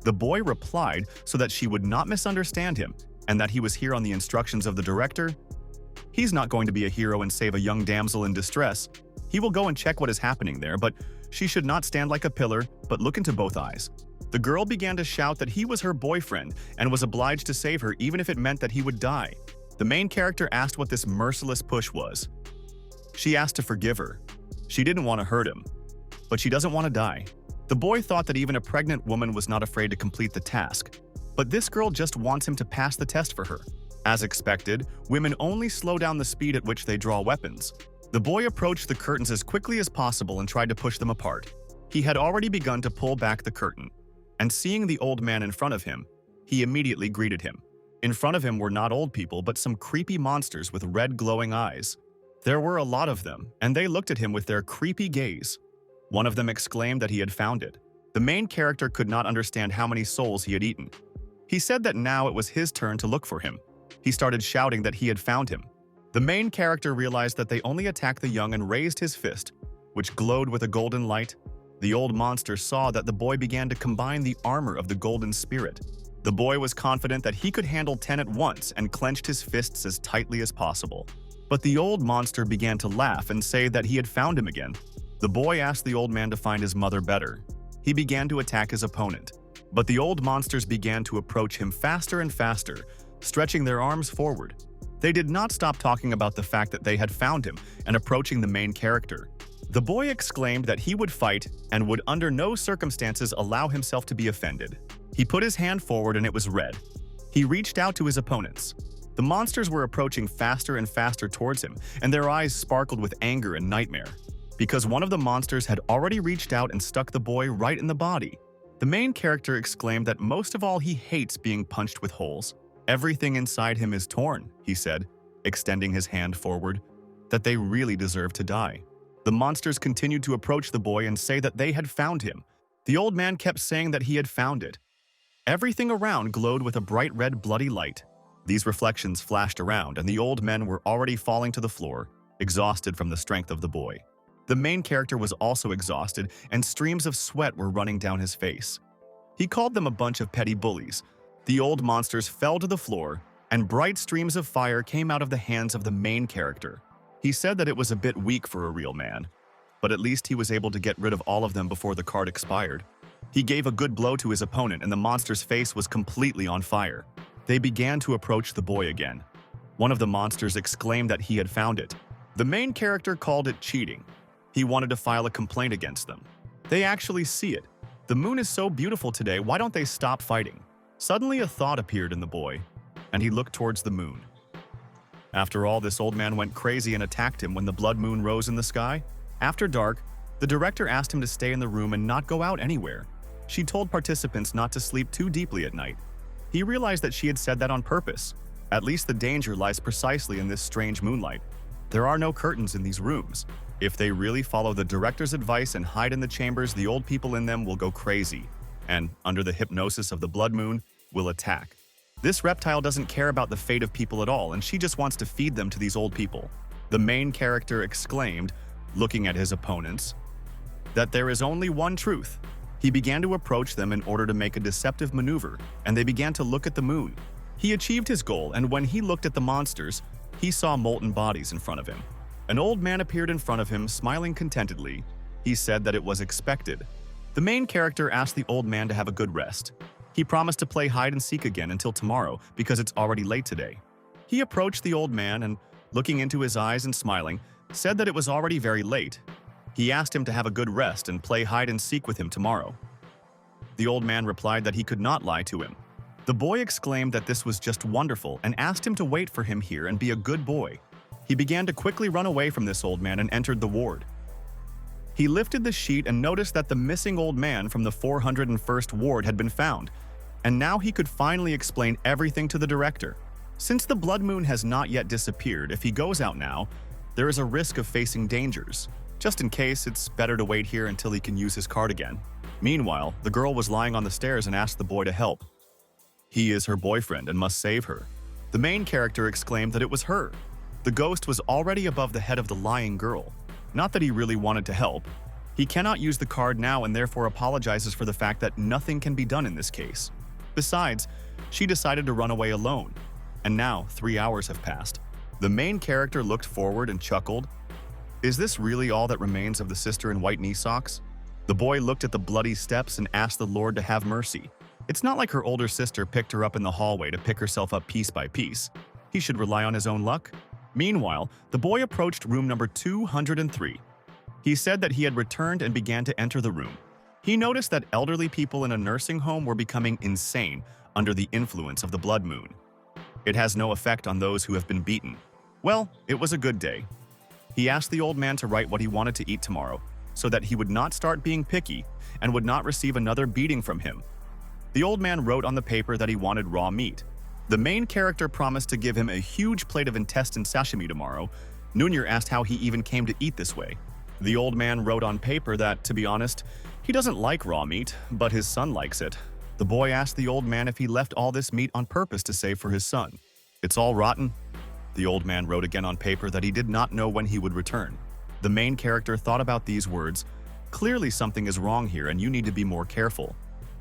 The boy replied so that she would not misunderstand him and that he was here on the instructions of the director. He's not going to be a hero and save a young damsel in distress. He will go and check what is happening there, but she should not stand like a pillar, but look into both eyes. The girl began to shout that he was her boyfriend and was obliged to save her even if it meant that he would die. The main character asked what this merciless push was. She asked to forgive her. She didn't want to hurt him, but she doesn't want to die. The boy thought that even a pregnant woman was not afraid to complete the task, but this girl just wants him to pass the test for her. As expected, women only slow down the speed at which they draw weapons. The boy approached the curtains as quickly as possible and tried to push them apart. He had already begun to pull back the curtain, and seeing the old man in front of him, he immediately greeted him. In front of him were not old people, but some creepy monsters with red glowing eyes. There were a lot of them, and they looked at him with their creepy gaze. One of them exclaimed that he had found it. The main character could not understand how many souls he had eaten. He said that now it was his turn to look for him. He started shouting that he had found him. The main character realized that they only attacked the young and raised his fist. which glowed with a golden light. The old monster saw that the boy began to combine the armor of the golden spirit. The boy was confident that he could handle 10 at once and clenched his fists as tightly as possible. But the old monster began to laugh and say that he had found him again. The boy asked the old man to find his mother better. He began to attack his opponent. But the old monsters began to approach him faster and faster, stretching their arms forward. They did not stop talking about the fact that they had found him and approaching the main character. The boy exclaimed that he would fight and would under no circumstances allow himself to be offended. He put his hand forward and it was red. He reached out to his opponents. The monsters were approaching faster and faster towards him, and their eyes sparkled with anger and nightmare. Because one of the monsters had already reached out and stuck the boy right in the body. The main character exclaimed that most of all he hates being punched with holes. Everything inside him is torn, he said, extending his hand forward, that they really deserve to die. The monsters continued to approach the boy and say that they had found him. The old man kept saying that he had found it. Everything around glowed with a bright red bloody light. These reflections flashed around, and the old men were already falling to the floor, exhausted from the strength of the boy. The main character was also exhausted, and streams of sweat were running down his face. He called them a bunch of petty bullies. The old monsters fell to the floor, and bright streams of fire came out of the hands of the main character. He said that it was a bit weak for a real man, but at least he was able to get rid of all of them before the card expired. He gave a good blow to his opponent, and the monster's face was completely on fire. They began to approach the boy again. One of the monsters exclaimed that he had found it. The main character called it cheating. He wanted to file a complaint against them. They actually see it. The moon is so beautiful today, why don't they stop fighting? Suddenly a thought appeared in the boy, and he looked towards the moon. After all, this old man went crazy and attacked him when the blood moon rose in the sky. After dark, the director asked him to stay in the room and not go out anywhere. She told participants not to sleep too deeply at night. He realized that she had said that on purpose. At least the danger lies precisely in this strange moonlight. There are no curtains in these rooms. If they really follow the director's advice and hide in the chambers, the old people in them will go crazy, and, under the hypnosis of the blood moon, will attack. This reptile doesn't care about the fate of people at all, and she just wants to feed them to these old people. The main character exclaimed, looking at his opponents, that there is only one truth. He began to approach them in order to make a deceptive maneuver, and they began to look at the moon. He achieved his goal, and when he looked at the monsters, he saw molten bodies in front of him. An old man appeared in front of him, smiling contentedly. He said that it was expected. The main character asked the old man to have a good rest. He promised to play hide and seek again until tomorrow because it's already late today. He approached the old man and, looking into his eyes and smiling, said that it was already very late. He asked him to have a good rest and play hide and seek with him tomorrow. The old man replied that he could not lie to him. The boy exclaimed that this was just wonderful and asked him to wait for him here and be a good boy. He began to quickly run away from this old man and entered the ward. He lifted the sheet and noticed that the missing old man from the 401st ward had been found, and now he could finally explain everything to the director. Since the blood moon has not yet disappeared, if he goes out now, there is a risk of facing dangers. Just in case, it's better to wait here until he can use his card again. Meanwhile, the girl was lying on the stairs and asked the boy to help. He is her boyfriend and must save her. The main character exclaimed that it was her. The ghost was already above the head of the lying girl. Not that he really wanted to help. He cannot use the card now and therefore apologizes for the fact that nothing can be done in this case. Besides, she decided to run away alone. And now, 3 hours have passed. The main character looked forward and chuckled. Is this really all that remains of the sister in white knee socks? The boy looked at the bloody steps and asked the Lord to have mercy. It's not like her older sister picked her up in the hallway to pick herself up piece by piece. He should rely on his own luck. Meanwhile, the boy approached room number 203. He said that he had returned and began to enter the room. He noticed that elderly people in a nursing home were becoming insane under the influence of the blood moon. It has no effect on those who have been beaten. Well, it was a good day. He asked the old man to write what he wanted to eat tomorrow, so that he would not start being picky and would not receive another beating from him. The old man wrote on the paper that he wanted raw meat. The main character promised to give him a huge plate of intestine sashimi tomorrow. Nunir asked how he even came to eat this way. The old man wrote on paper that, to be honest, he doesn't like raw meat, but his son likes it. The boy asked the old man if he left all this meat on purpose to save for his son. It's all rotten. The old man wrote again on paper that he did not know when he would return. The main character thought about these words. Clearly something is wrong here and you need to be more careful.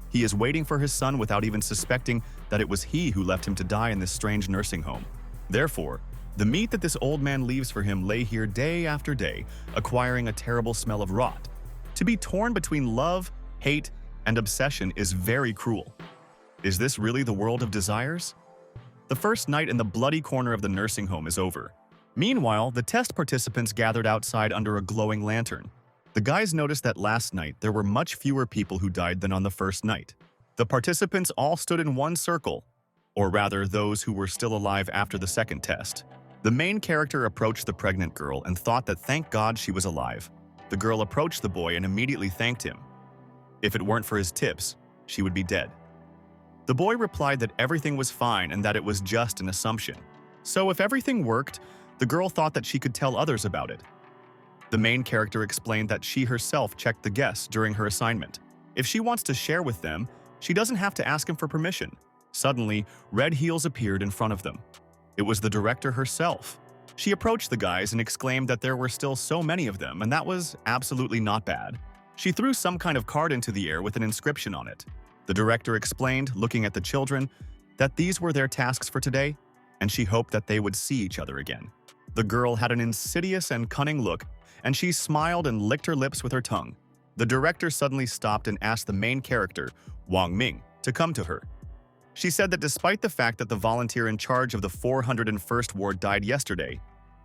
He is waiting for his son without even suspecting that it was he who left him to die in this strange nursing home. Therefore, the meat that this old man leaves for him lay here day after day, acquiring a terrible smell of rot. To be torn between love, hate, and obsession is very cruel. Is this really the world of desires? The first night in the bloody corner of the nursing home is over. Meanwhile, the test participants gathered outside under a glowing lantern. The guys noticed that last night there were much fewer people who died than on the first night. The participants all stood in one circle, or rather those who were still alive after the second test. The main character approached the pregnant girl and thought that thank God she was alive. The girl approached the boy and immediately thanked him. If it weren't for his tips, she would be dead. The boy replied that everything was fine and that it was just an assumption. So if everything worked, the girl thought that she could tell others about it. The main character explained that she herself checked the guests during her assignment. If she wants to share with them, she doesn't have to ask him for permission. Suddenly, red heels appeared in front of them. It was the director herself. She approached the guys and exclaimed that there were still so many of them, and that was absolutely not bad. She threw some kind of card into the air with an inscription on it. The director explained, looking at the children, that these were their tasks for today, and she hoped that they would see each other again. The girl had an insidious and cunning look, and she smiled and licked her lips with her tongue. The director suddenly stopped and asked the main character, Wang Ming, to come to her. She said that despite the fact that the volunteer in charge of the 401st ward died yesterday,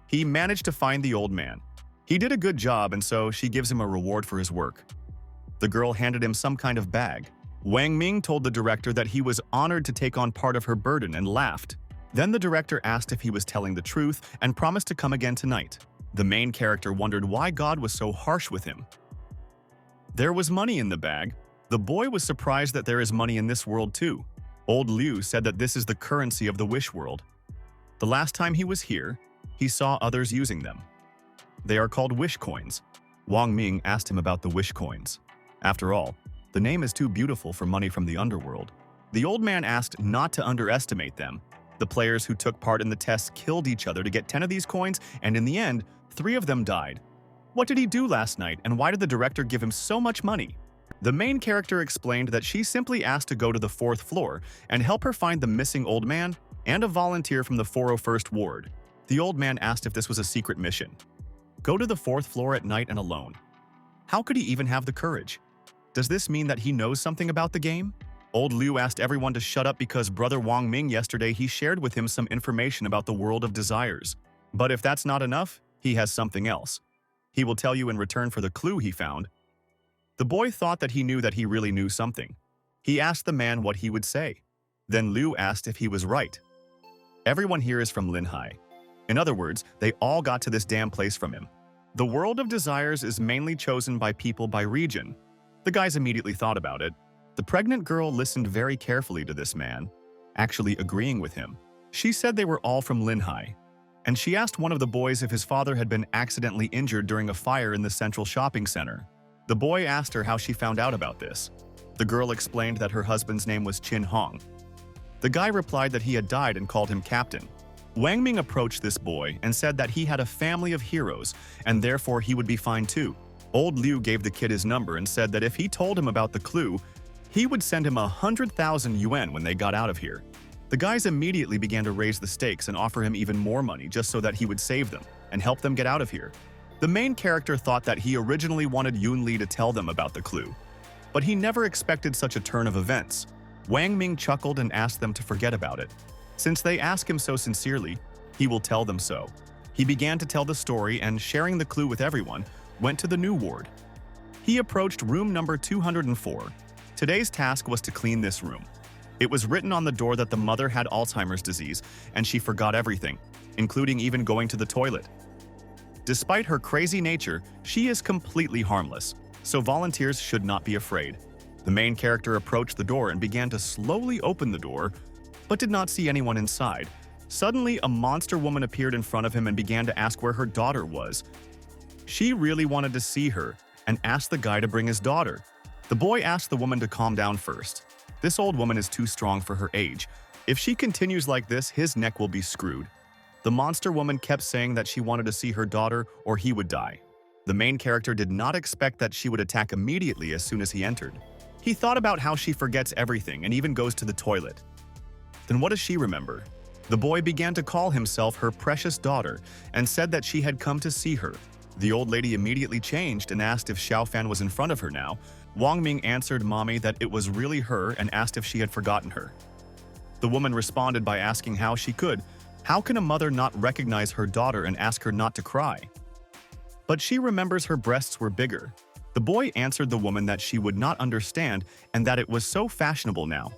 he managed to find the old man. He did a good job, and so she gives him a reward for his work. The girl handed him some kind of bag. Wang Ming told the director that he was honored to take on part of her burden and laughed. Then the director asked if he was telling the truth and promised to come again tonight. The main character wondered why God was so harsh with him. There was money in the bag. The boy was surprised that there is money in this world too. Old Liu said that this is the currency of the wish world. The last time he was here, he saw others using them. They are called wish coins. Wang Ming asked him about the wish coins. After all, the name is too beautiful for money from the underworld. The old man asked not to underestimate them. The players who took part in the tests killed each other to get 10 of these coins, and in the end, 3 of them died. What did he do last night, and why did the director give him so much money? The main character explained that she simply asked to go to the 4th floor and help her find the missing old man and a volunteer from the 401st ward. The old man asked if this was a secret mission. Go to the 4th floor at night and alone. How could he even have the courage? Does this mean that he knows something about the game? Old Liu asked everyone to shut up because brother Wang Ming yesterday he shared with him some information about the world of desires. But if that's not enough, he has something else. He will tell you in return for the clue he found. The boy thought that he knew that he really knew something. He asked the man what he would say. Then Liu asked if he was right. Everyone here is from Linhai. In other words, they all got to this damn place from him. The world of desires is mainly chosen by people by region. The guys immediately thought about it. The pregnant girl listened very carefully to this man, actually agreeing with him. She said they were all from Linhai, and she asked one of the boys if his father had been accidentally injured during a fire in the central shopping center. The boy asked her how she found out about this. The girl explained that her husband's name was Qin Hong. The guy replied that he had died and called him captain. Wang Ming approached this boy and said that he had a family of heroes and therefore he would be fine too. Old Liu gave the kid his number and said that if he told him about the clue, he would send him 100,000 yuan when they got out of here. The guys immediately began to raise the stakes and offer him even more money just so that he would save them and help them get out of here. The main character thought that he originally wanted Yun Li to tell them about the clue, but he never expected such a turn of events. Wang Ming chuckled and asked them to forget about it. Since they ask him so sincerely, he will tell them so. He began to tell the story and, sharing the clue with everyone, went to the new ward. He approached room number 204. Today's task was to clean this room. It was written on the door that the mother had Alzheimer's disease and she forgot everything, including even going to the toilet. Despite her crazy nature, she is completely harmless, so volunteers should not be afraid. The main character approached the door and began to slowly open the door, but did not see anyone inside. Suddenly, a monster woman appeared in front of him and began to ask where her daughter was. She really wanted to see her and asked the guy to bring his daughter. The boy asked the woman to calm down first. This old woman is too strong for her age. If she continues like this, his neck will be screwed. The monster woman kept saying that she wanted to see her daughter or he would die. The main character did not expect that she would attack immediately as soon as he entered. He thought about how she forgets everything and even goes to the toilet. Then what does she remember? The boy began to call himself her precious daughter and said that she had come to see her. The old lady immediately changed and asked if Xiaofan was in front of her now. Wang Ming answered mommy that it was really her and asked if she had forgotten her. The woman responded by asking how she could. How can a mother not recognize her daughter and ask her not to cry? But she remembers her breasts were bigger. The boy answered the woman that she would not understand and that it was so fashionable now.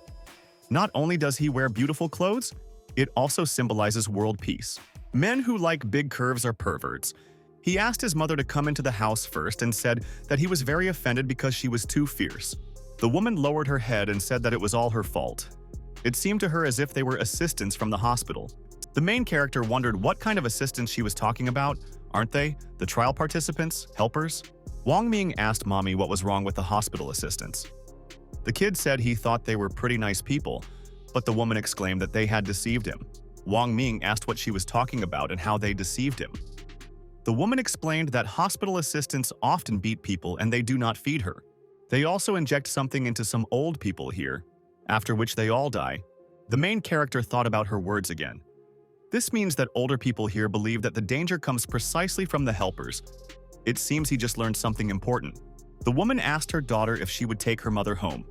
Not only does he wear beautiful clothes, it also symbolizes world peace. Men who like big curves are perverts. He asked his mother to come into the house first and said that he was very offended because she was too fierce. The woman lowered her head and said that it was all her fault. It seemed to her as if they were assistants from the hospital. The main character wondered what kind of assistants she was talking about. Aren't they? The trial participants? Helpers? Wang Ming asked mommy what was wrong with the hospital assistants. The kid said he thought they were pretty nice people, but the woman exclaimed that they had deceived him. Wang Ming asked what she was talking about and how they deceived him. The woman explained that hospital assistants often beat people and they do not feed her. They also inject something into some old people here, after which they all die. The main character thought about her words again. This means that older people here believe that the danger comes precisely from the helpers. It seems he just learned something important. The woman asked her daughter if she would take her mother home.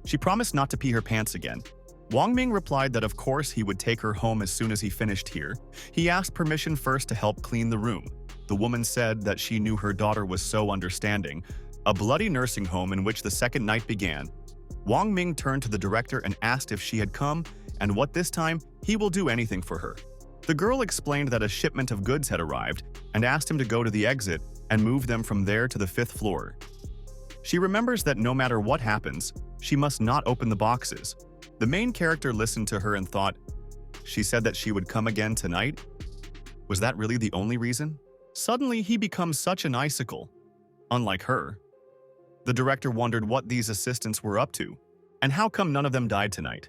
She promised not to pee her pants again. Wang Ming replied that of course he would take her home as soon as he finished here. He asked permission first to help clean the room. The woman said that she knew her daughter was so understanding. A bloody nursing home in which the second night began. Wang Ming turned to the director and asked if she had come, and what this time, he will do anything for her. The girl explained that a shipment of goods had arrived and asked him to go to the exit and move them from there to the 5th floor. She remembers that no matter what happens, she must not open the boxes. The main character listened to her and thought, she said that she would come again tonight? Was that really the only reason? Suddenly, he becomes such an icicle. Unlike her. The director wondered what these assistants were up to, and how come none of them died tonight,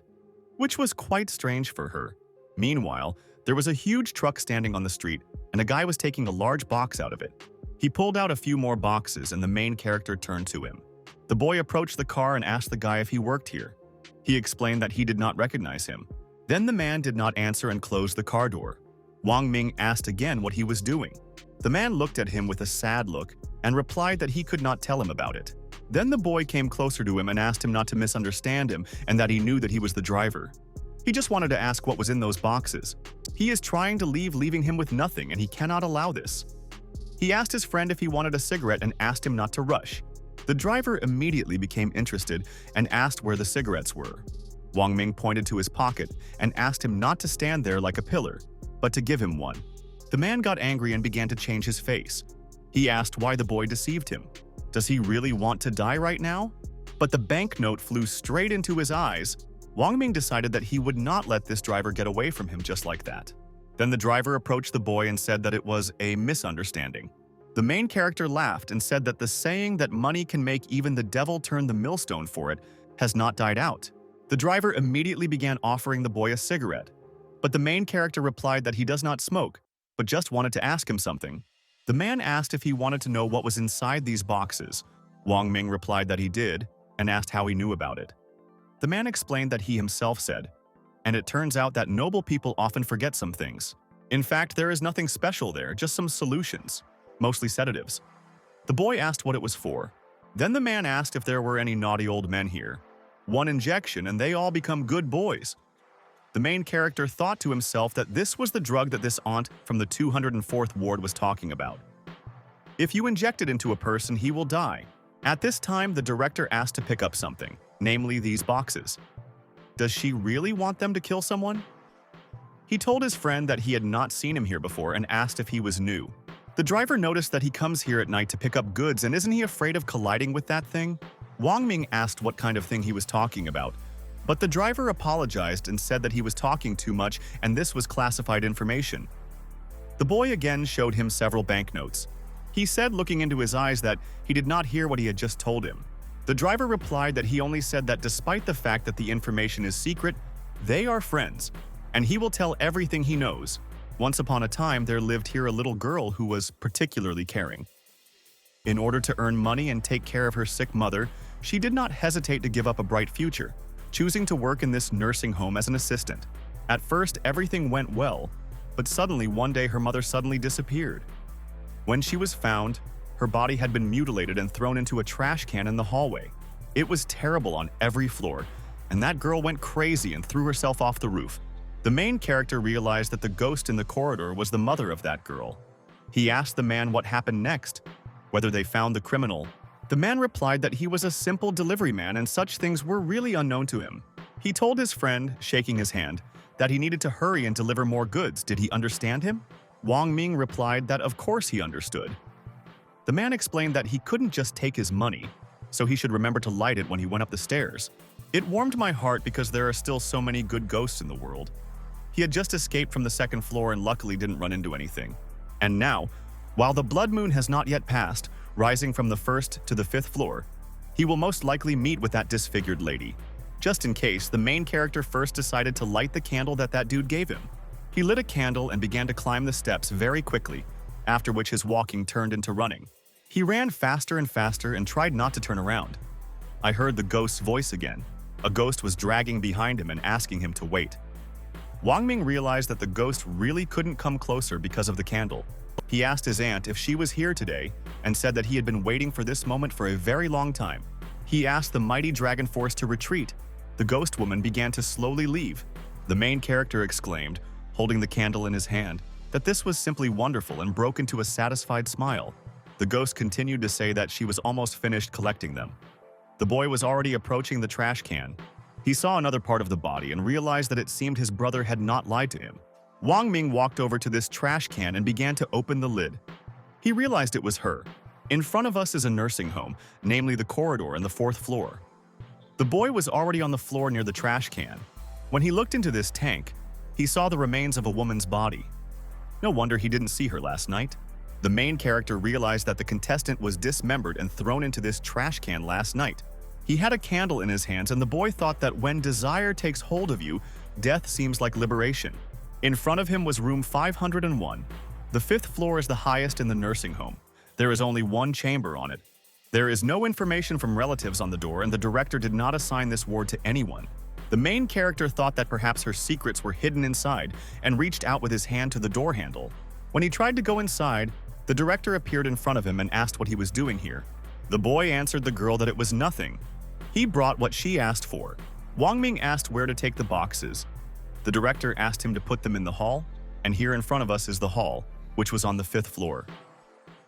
which was quite strange for her. Meanwhile, there was a huge truck standing on the street, and a guy was taking a large box out of it. He pulled out a few more boxes, and the main character turned to him. The boy approached the car and asked the guy if he worked here. He explained that he did not recognize him. Then the man did not answer and closed the car door. Wang Ming asked again what he was doing. The man looked at him with a sad look and replied that he could not tell him about it. Then the boy came closer to him and asked him not to misunderstand him and that he knew that he was the driver. He just wanted to ask what was in those boxes. He is trying to leave, leaving him with nothing, and he cannot allow this. He asked his friend if he wanted a cigarette and asked him not to rush. The driver immediately became interested and asked where the cigarettes were. Wang Ming pointed to his pocket and asked him not to stand there like a pillar, but to give him one. The man got angry and began to change his face. He asked why the boy deceived him. Does he really want to die right now? But the banknote flew straight into his eyes. Wang Ming decided that he would not let this driver get away from him just like that. Then the driver approached the boy and said that it was a misunderstanding. The main character laughed and said that the saying that money can make even the devil turn the millstone for it has not died out. The driver immediately began offering the boy a cigarette. But the main character replied that he does not smoke, but just wanted to ask him something. The man asked if he wanted to know what was inside these boxes. Wang Ming replied that he did, and asked how he knew about it. The man explained that he himself said, and it turns out that noble people often forget some things. In fact, there is nothing special there, just some solutions, mostly sedatives. The boy asked what it was for. Then the man asked if there were any naughty old men here. One injection and they all become good boys. The main character thought to himself that this was the drug that this aunt from the 204th ward was talking about. If you inject it into a person, he will die. At this time, the director asked to pick up something, namely these boxes. Does she really want them to kill someone? He told his friend that he had not seen him here before and asked if he was new. The driver noticed that he comes here at night to pick up goods, and isn't he afraid of colliding with that thing? Wang Ming asked what kind of thing he was talking about. But the driver apologized and said that he was talking too much and this was classified information. The boy again showed him several banknotes. He said, looking into his eyes, that he did not hear what he had just told him. The driver replied that he only said that despite the fact that the information is secret, they are friends, and he will tell everything he knows. Once upon a time, there lived here a little girl who was particularly caring. In order to earn money and take care of her sick mother, she did not hesitate to give up a bright future, choosing to work in this nursing home as an assistant. At first, everything went well, but suddenly one day her mother suddenly disappeared. When she was found, her body had been mutilated and thrown into a trash can in the hallway. It was terrible on every floor, and that girl went crazy and threw herself off the roof. The main character realized that the ghost in the corridor was the mother of that girl. He asked the man what happened next, whether they found the criminal. The man replied that he was a simple delivery man and such things were really unknown to him. He told his friend, shaking his hand, that he needed to hurry and deliver more goods. Did he understand him? Wang Ming replied that of course he understood. The man explained that he couldn't just take his money, so he should remember to light it when he went up the stairs. It warmed my heart because there are still so many good ghosts in the world. He had just escaped from the second floor and luckily didn't run into anything. And now, while the blood moon has not yet passed, rising from the first to the fifth floor, he will most likely meet with that disfigured lady. Just in case, the main character first decided to light the candle that dude gave him. He lit a candle and began to climb the steps very quickly, after which his walking turned into running. He ran faster and faster and tried not to turn around. I heard the ghost's voice again. A ghost was dragging behind him and asking him to wait. Wang Ming realized that the ghost really couldn't come closer because of the candle. He asked his aunt if she was here today and said that he had been waiting for this moment for a very long time. He asked the mighty dragon force to retreat. The ghost woman began to slowly leave. The main character exclaimed, holding the candle in his hand, that this was simply wonderful and broke into a satisfied smile. The ghost continued to say that she was almost finished collecting them. The boy was already approaching the trash can. He saw another part of the body and realized that it seemed his brother had not lied to him. Wang Ming walked over to this trash can and began to open the lid. He realized it was her. In front of us is a nursing home, namely the corridor and the fourth floor. The boy was already on the floor near the trash can. When he looked into this tank, he saw the remains of a woman's body. No wonder he didn't see her last night. The main character realized that the contestant was dismembered and thrown into this trash can last night. He had a candle in his hands and the boy thought that when desire takes hold of you, death seems like liberation. In front of him was room 501. The fifth floor is the highest in the nursing home. There is only one chamber on it. There is no information from relatives on the door and the director did not assign this ward to anyone. The main character thought that perhaps her secrets were hidden inside and reached out with his hand to the door handle. When he tried to go inside, the director appeared in front of him and asked what he was doing here. The boy answered the girl that it was nothing. He brought what she asked for. Wang Ming asked where to take the boxes. The director asked him to put them in the hall, and here in front of us is the hall, which was on the fifth floor.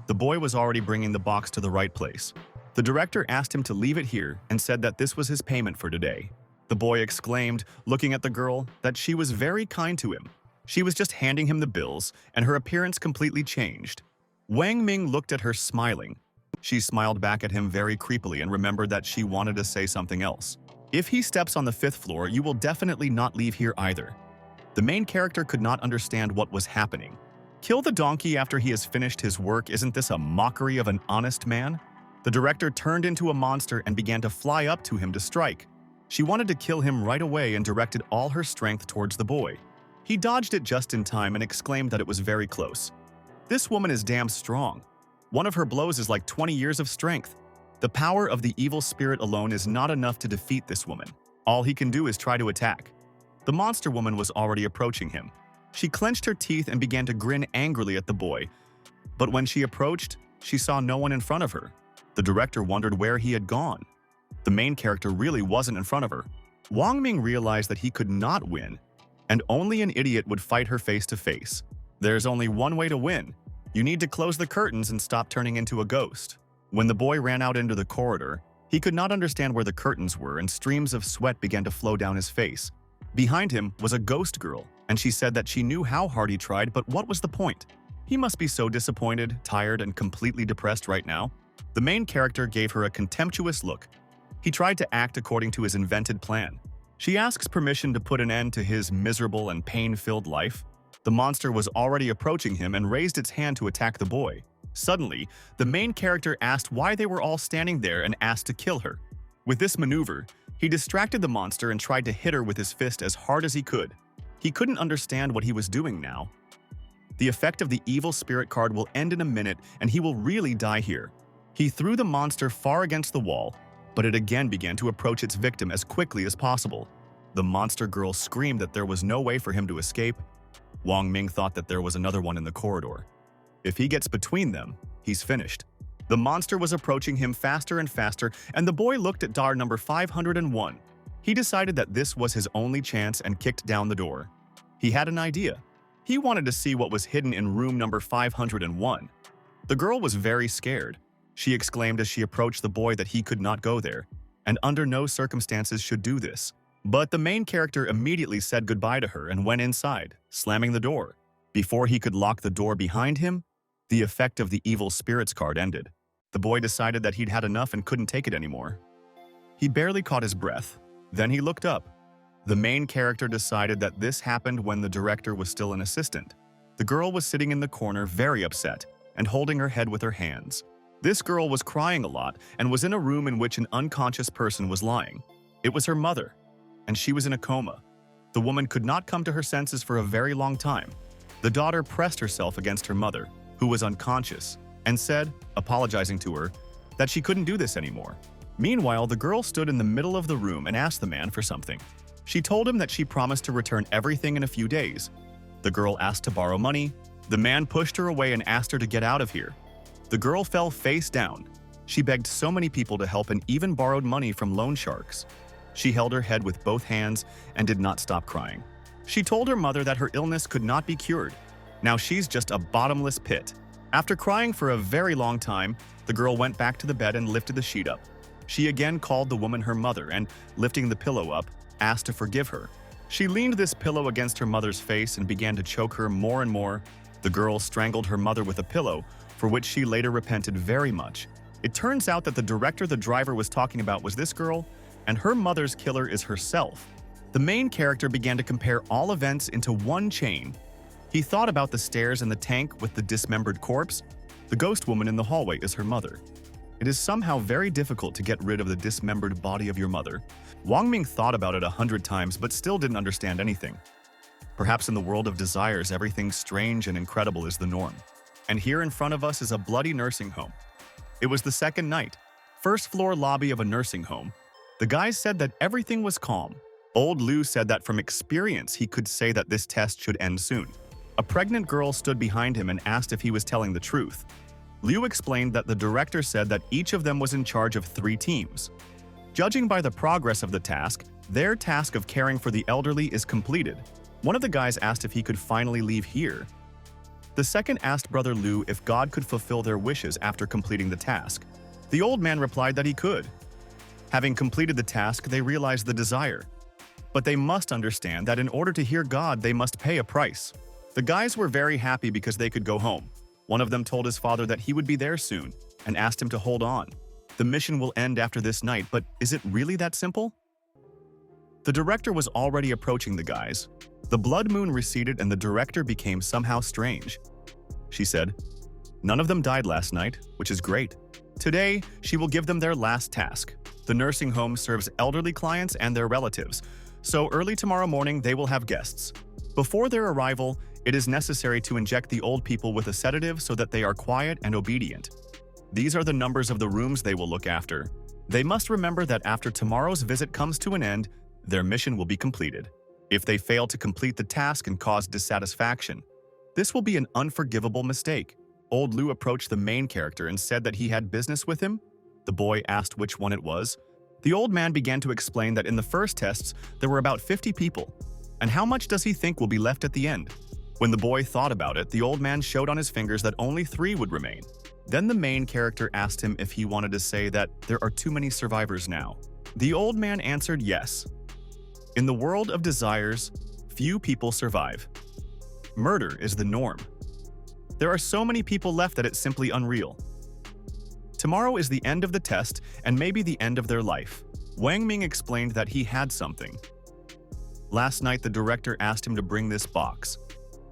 The boy was already bringing the box to the right place. The director asked him to leave it here and said that this was his payment for today. The boy exclaimed, looking at the girl, that she was very kind to him. She was just handing him the bills, and her appearance completely changed. Wang Ming looked at her smiling. She smiled back at him very creepily and remembered that she wanted to say something else. If he steps on the fifth floor, you will definitely not leave here either. The main character could not understand what was happening. Kill the donkey after he has finished his work, isn't this a mockery of an honest man? The director turned into a monster and began to fly up to him to strike. She wanted to kill him right away and directed all her strength towards the boy. He dodged it just in time and exclaimed that it was very close. This woman is damn strong. One of her blows is like 20 years of strength. The power of the evil spirit alone is not enough to defeat this woman. All he can do is try to attack. The monster woman was already approaching him. She clenched her teeth and began to grin angrily at the boy. But when she approached, she saw no one in front of her. The director wondered where he had gone. The main character really wasn't in front of her. Wang Ming realized that he could not win, and only an idiot would fight her face to face. There's only one way to win. You need to close the curtains and stop turning into a ghost. When the boy ran out into the corridor, he could not understand where the curtains were and streams of sweat began to flow down his face. Behind him was a ghost girl, and she said that she knew how hard he tried, but what was the point? He must be so disappointed, tired, and completely depressed right now. The main character gave her a contemptuous look. He tried to act according to his invented plan. She asks permission to put an end to his miserable and pain-filled life. The monster was already approaching him and raised its hand to attack the boy. Suddenly, the main character asked why they were all standing there and asked to kill her. With this maneuver, he distracted the monster and tried to hit her with his fist as hard as he could. He couldn't understand what he was doing now. The effect of the evil spirit card will end in a minute and he will really die here. He threw the monster far against the wall, but it again began to approach its victim as quickly as possible. The monster girl screamed that there was no way for him to escape. Wang Ming thought that there was another one in the corridor. If he gets between them, he's finished. The monster was approaching him faster and faster, and the boy looked at door number 501. He decided that this was his only chance and kicked down the door. He had an idea. He wanted to see what was hidden in room number 501. The girl was very scared. She exclaimed as she approached the boy that he could not go there, and under no circumstances should do this. But the main character immediately said goodbye to her and went inside, slamming the door. Before he could lock the door behind him, the effect of the evil spirits card ended. The boy decided that he'd had enough and couldn't take it anymore. He barely caught his breath. Then he looked up. The main character decided that this happened when the director was still an assistant. The girl was sitting in the corner very upset and holding her head with her hands. This girl was crying a lot and was in a room in which an unconscious person was lying. It was her mother, and she was in a coma. The woman could not come to her senses for a very long time. The daughter pressed herself against her mother, who was unconscious, and said, apologizing to her, that she couldn't do this anymore. Meanwhile, the girl stood in the middle of the room and asked the man for something. She told him that she promised to return everything in a few days. The girl asked to borrow money. The man pushed her away and asked her to get out of here. The girl fell face down. She begged so many people to help and even borrowed money from loan sharks. She held her head with both hands and did not stop crying. She told her mother that her illness could not be cured. Now she's just a bottomless pit. After crying for a very long time, the girl went back to the bed and lifted the sheet up. She again called the woman her mother and, lifting the pillow up, asked to forgive her. She leaned this pillow against her mother's face and began to choke her more and more. The girl strangled her mother with a pillow, for which she later repented very much. It turns out that the director the driver was talking about was this girl, and her mother's killer is herself. The main character began to compare all events into one chain. He thought about the stairs and the tank with the dismembered corpse. The ghost woman in the hallway is her mother. It is somehow very difficult to get rid of the dismembered body of your mother. Wang Ming thought about it 100 times but still didn't understand anything. Perhaps in the world of desires, everything strange and incredible is the norm. And here in front of us is a bloody nursing home. It was the second night. First floor lobby of a nursing home. The guys said that everything was calm. Old Liu said that from experience he could say that this test should end soon. A pregnant girl stood behind him and asked if he was telling the truth. Liu explained that the director said that each of them was in charge of 3 teams. Judging by the progress of the task, their task of caring for the elderly is completed. One of the guys asked if he could finally leave here. The second asked Brother Liu if God could fulfill their wishes after completing the task. The old man replied that he could. Having completed the task, they realized the desire. But they must understand that in order to hear God, they must pay a price. The guys were very happy because they could go home. One of them told his father that he would be there soon and asked him to hold on. The mission will end after this night, but is it really that simple? The director was already approaching the guys. The blood moon receded and the director became somehow strange. She said, "None of them died last night, which is great. Today, she will give them their last task. The nursing home serves elderly clients and their relatives, so early tomorrow morning they will have guests. Before their arrival, it is necessary to inject the old people with a sedative so that they are quiet and obedient. These are the numbers of the rooms they will look after. They must remember that after tomorrow's visit comes to an end, their mission will be completed. If they fail to complete the task and cause dissatisfaction, this will be an unforgivable mistake." Old Liu approached the main character and said that he had business with him. The boy asked which one it was. The old man began to explain that in the first tests, there were about 50 people. And how much does he think will be left at the end? When the boy thought about it, the old man showed on his fingers that only 3 would remain. Then the main character asked him if he wanted to say that there are too many survivors now. The old man answered yes. In the world of desires, few people survive. Murder is the norm. There are so many people left that it's simply unreal. Tomorrow is the end of the test and maybe the end of their life. Wang Ming explained that he had something. Last night, the director asked him to bring this box,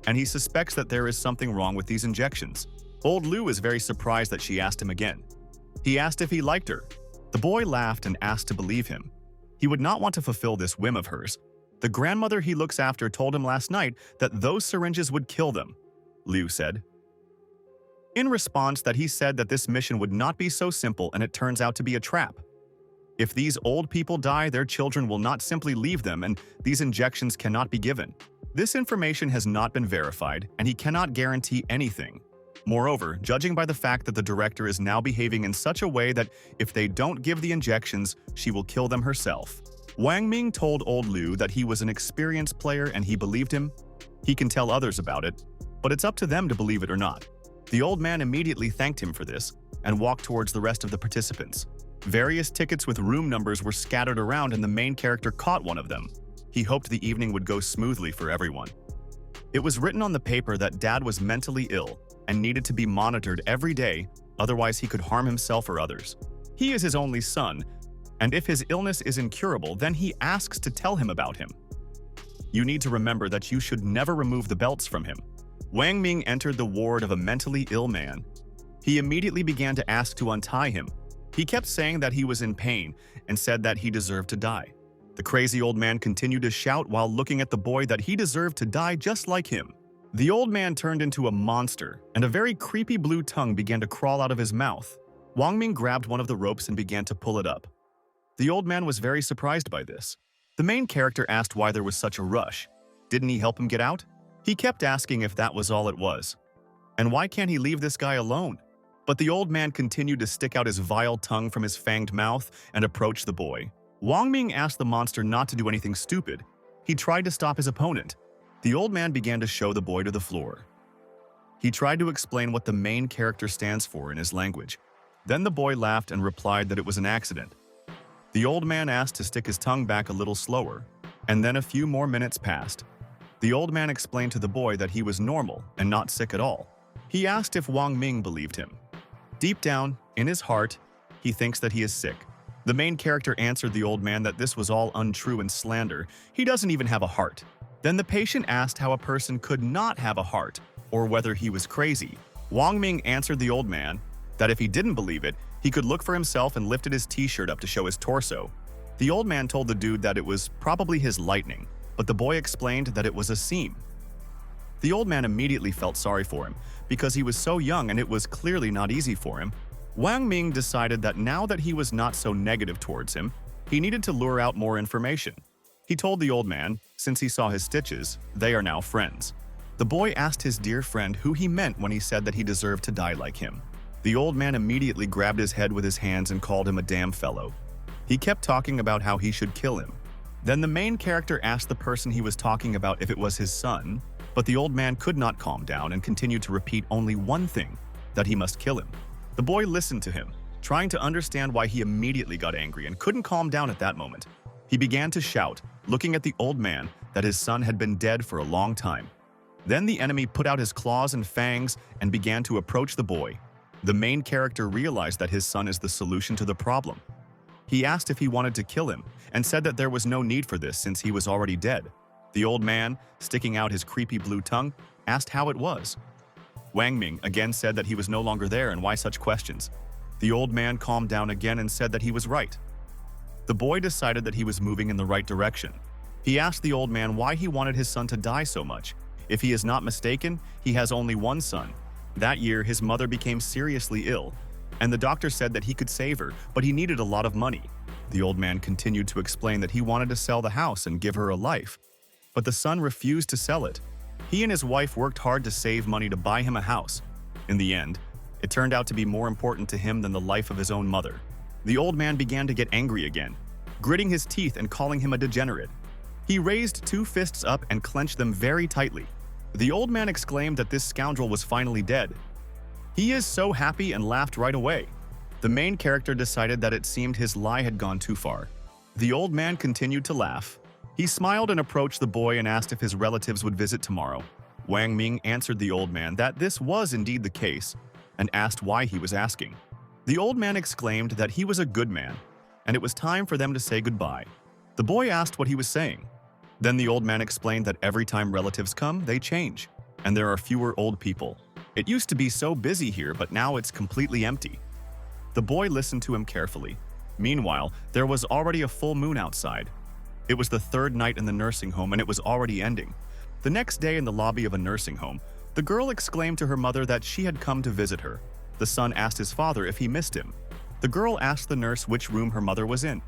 and he suspects that there is something wrong with these injections. Old Liu is very surprised that she asked him again. He asked if he liked her. The boy laughed and asked to believe him. He would not want to fulfill this whim of hers. The grandmother he looks after told him last night that those syringes would kill them, Liu said. In response, that he said that this mission would not be so simple and it turns out to be a trap. If these old people die, their children will not simply leave them and these injections cannot be given. This information has not been verified and he cannot guarantee anything. Moreover, judging by the fact that the director is now behaving in such a way that if they don't give the injections, she will kill them herself. Wang Ming told old Liu that he was an experienced player and he believed him. He can tell others about it, but it's up to them to believe it or not. The old man immediately thanked him for this and walked towards the rest of the participants. Various tickets with room numbers were scattered around and the main character caught one of them. He hoped the evening would go smoothly for everyone. It was written on the paper that Dad was mentally ill and needed to be monitored every day, otherwise he could harm himself or others. He is his only son, and if his illness is incurable, then he asks to tell him about him. You need to remember that you should never remove the belts from him. Wang Ming entered the ward of a mentally ill man. He immediately began to ask to untie him. He kept saying that he was in pain and said that he deserved to die. The crazy old man continued to shout while looking at the boy that he deserved to die just like him. The old man turned into a monster, and a very creepy blue tongue began to crawl out of his mouth. Wang Ming grabbed one of the ropes and began to pull it up. The old man was very surprised by this. The main character asked why there was such a rush. Didn't he help him get out? He kept asking if that was all it was. And why can't he leave this guy alone? But the old man continued to stick out his vile tongue from his fanged mouth and approach the boy. Wang Ming asked the monster not to do anything stupid. He tried to stop his opponent. The old man began to show the boy to the floor. He tried to explain what the main character stands for in his language. Then the boy laughed and replied that it was an accident. The old man asked to stick his tongue back a little slower, and then a few more minutes passed. The old man explained to the boy that he was normal and not sick at all. He asked if Wang Ming believed him. Deep down, in his heart, he thinks that he is sick. The main character answered the old man that this was all untrue and slander. He doesn't even have a heart. Then the patient asked how a person could not have a heart, or whether he was crazy. Wang Ming answered the old man that if he didn't believe it, he could look for himself and lifted his t-shirt up to show his torso. The old man told the dude that it was probably his lightning, but the boy explained that it was a seam. The old man immediately felt sorry for him, because he was so young and it was clearly not easy for him. Wang Ming decided that now that he was not so negative towards him, he needed to lure out more information. He told the old man, since he saw his stitches, they are now friends. The boy asked his dear friend who he meant when he said that he deserved to die like him. The old man immediately grabbed his head with his hands and called him a damn fellow. He kept talking about how he should kill him. Then the main character asked the person he was talking about if it was his son, but the old man could not calm down and continued to repeat only one thing, that he must kill him. The boy listened to him, trying to understand why he immediately got angry and couldn't calm down at that moment. He began to shout, looking at the old man, that his son had been dead for a long time. Then the enemy put out his claws and fangs and began to approach the boy. The main character realized that his son is the solution to the problem. He asked if he wanted to kill him and said that there was no need for this since he was already dead. The old man, sticking out his creepy blue tongue, asked how it was. Wang Ming again said that he was no longer there and why such questions. The old man calmed down again and said that he was right. The boy decided that he was moving in the right direction. He asked the old man why he wanted his son to die so much. If he is not mistaken, he has only one son. That year, his mother became seriously ill, and the doctor said that he could save her, but he needed a lot of money. The old man continued to explain that he wanted to sell the house and give her a life, but the son refused to sell it. He and his wife worked hard to save money to buy him a house. In the end, it turned out to be more important to him than the life of his own mother. The old man began to get angry again, gritting his teeth and calling him a degenerate. He raised two fists up and clenched them very tightly. The old man exclaimed that this scoundrel was finally dead. He is so happy and laughed right away. The main character decided that it seemed his lie had gone too far. The old man continued to laugh. He smiled and approached the boy and asked if his relatives would visit tomorrow. Wang Ming answered the old man that this was indeed the case and asked why he was asking. The old man exclaimed that he was a good man and it was time for them to say goodbye. The boy asked what he was saying. Then the old man explained that every time relatives come, they change, and there are fewer old people. It used to be so busy here, but now it's completely empty. The boy listened to him carefully. Meanwhile, there was already a full moon outside. It was the third night in the nursing home and it was already ending. The next day in the lobby of a nursing home, The girl exclaimed to her mother that she had come to visit her. The son asked his father if he missed him. The girl asked the nurse which room her mother was in.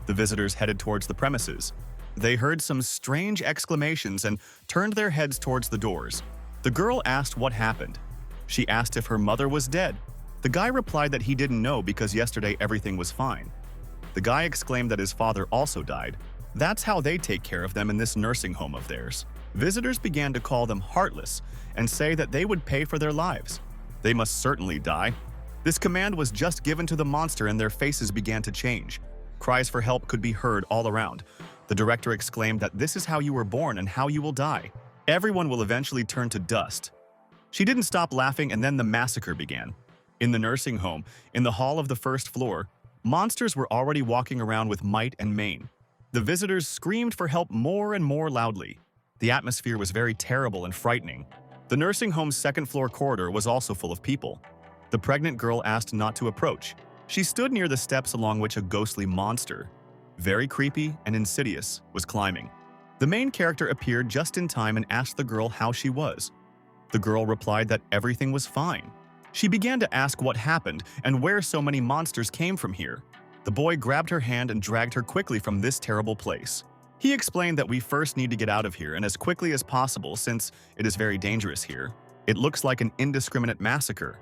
The visitors headed towards the premises. They heard some strange exclamations and turned their heads towards the doors. The girl asked what happened. She asked if her mother was dead. The guy replied that he didn't know because yesterday everything was fine. The guy exclaimed that his father also died. That's how they take care of them in this nursing home of theirs. Visitors began to call them heartless and say that they would pay for their lives. They must certainly die. This command was just given to the monster and their faces began to change. Cries for help could be heard all around. The director exclaimed that this is how you were born and how you will die. Everyone will eventually turn to dust. She didn't stop laughing and then the massacre began. In the nursing home, in the hall of the first floor, monsters were already walking around with might and main. The visitors screamed for help more and more loudly. The atmosphere was very terrible and frightening. The nursing home's second-floor corridor was also full of people. The pregnant girl asked not to approach. She stood near the steps along which a ghostly monster, very creepy and insidious, was climbing. The main character appeared just in time and asked the girl how she was. The girl replied that everything was fine. She began to ask what happened and where so many monsters came from here. The boy grabbed her hand and dragged her quickly from this terrible place. He explained that we first need to get out of here and as quickly as possible since it is very dangerous here. It looks like an indiscriminate massacre.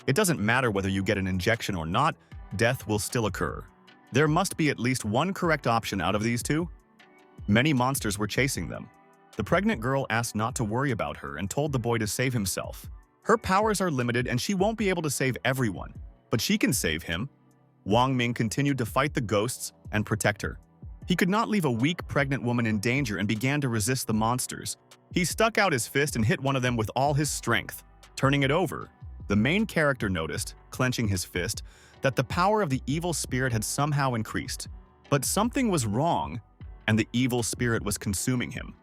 It doesn't matter whether you get an injection or not, death will still occur. There must be at least one correct option out of these two. Many monsters were chasing them. The pregnant girl asked not to worry about her and told the boy to save himself. Her powers are limited and she won't be able to save everyone, but she can save him. Wang Ming continued to fight the ghosts and protect her. He could not leave a weak pregnant woman in danger and began to resist the monsters. He stuck out his fist and hit one of them with all his strength, turning it over. The main character noticed, clenching his fist, that the power of the evil spirit had somehow increased. But something was wrong, and the evil spirit was consuming him.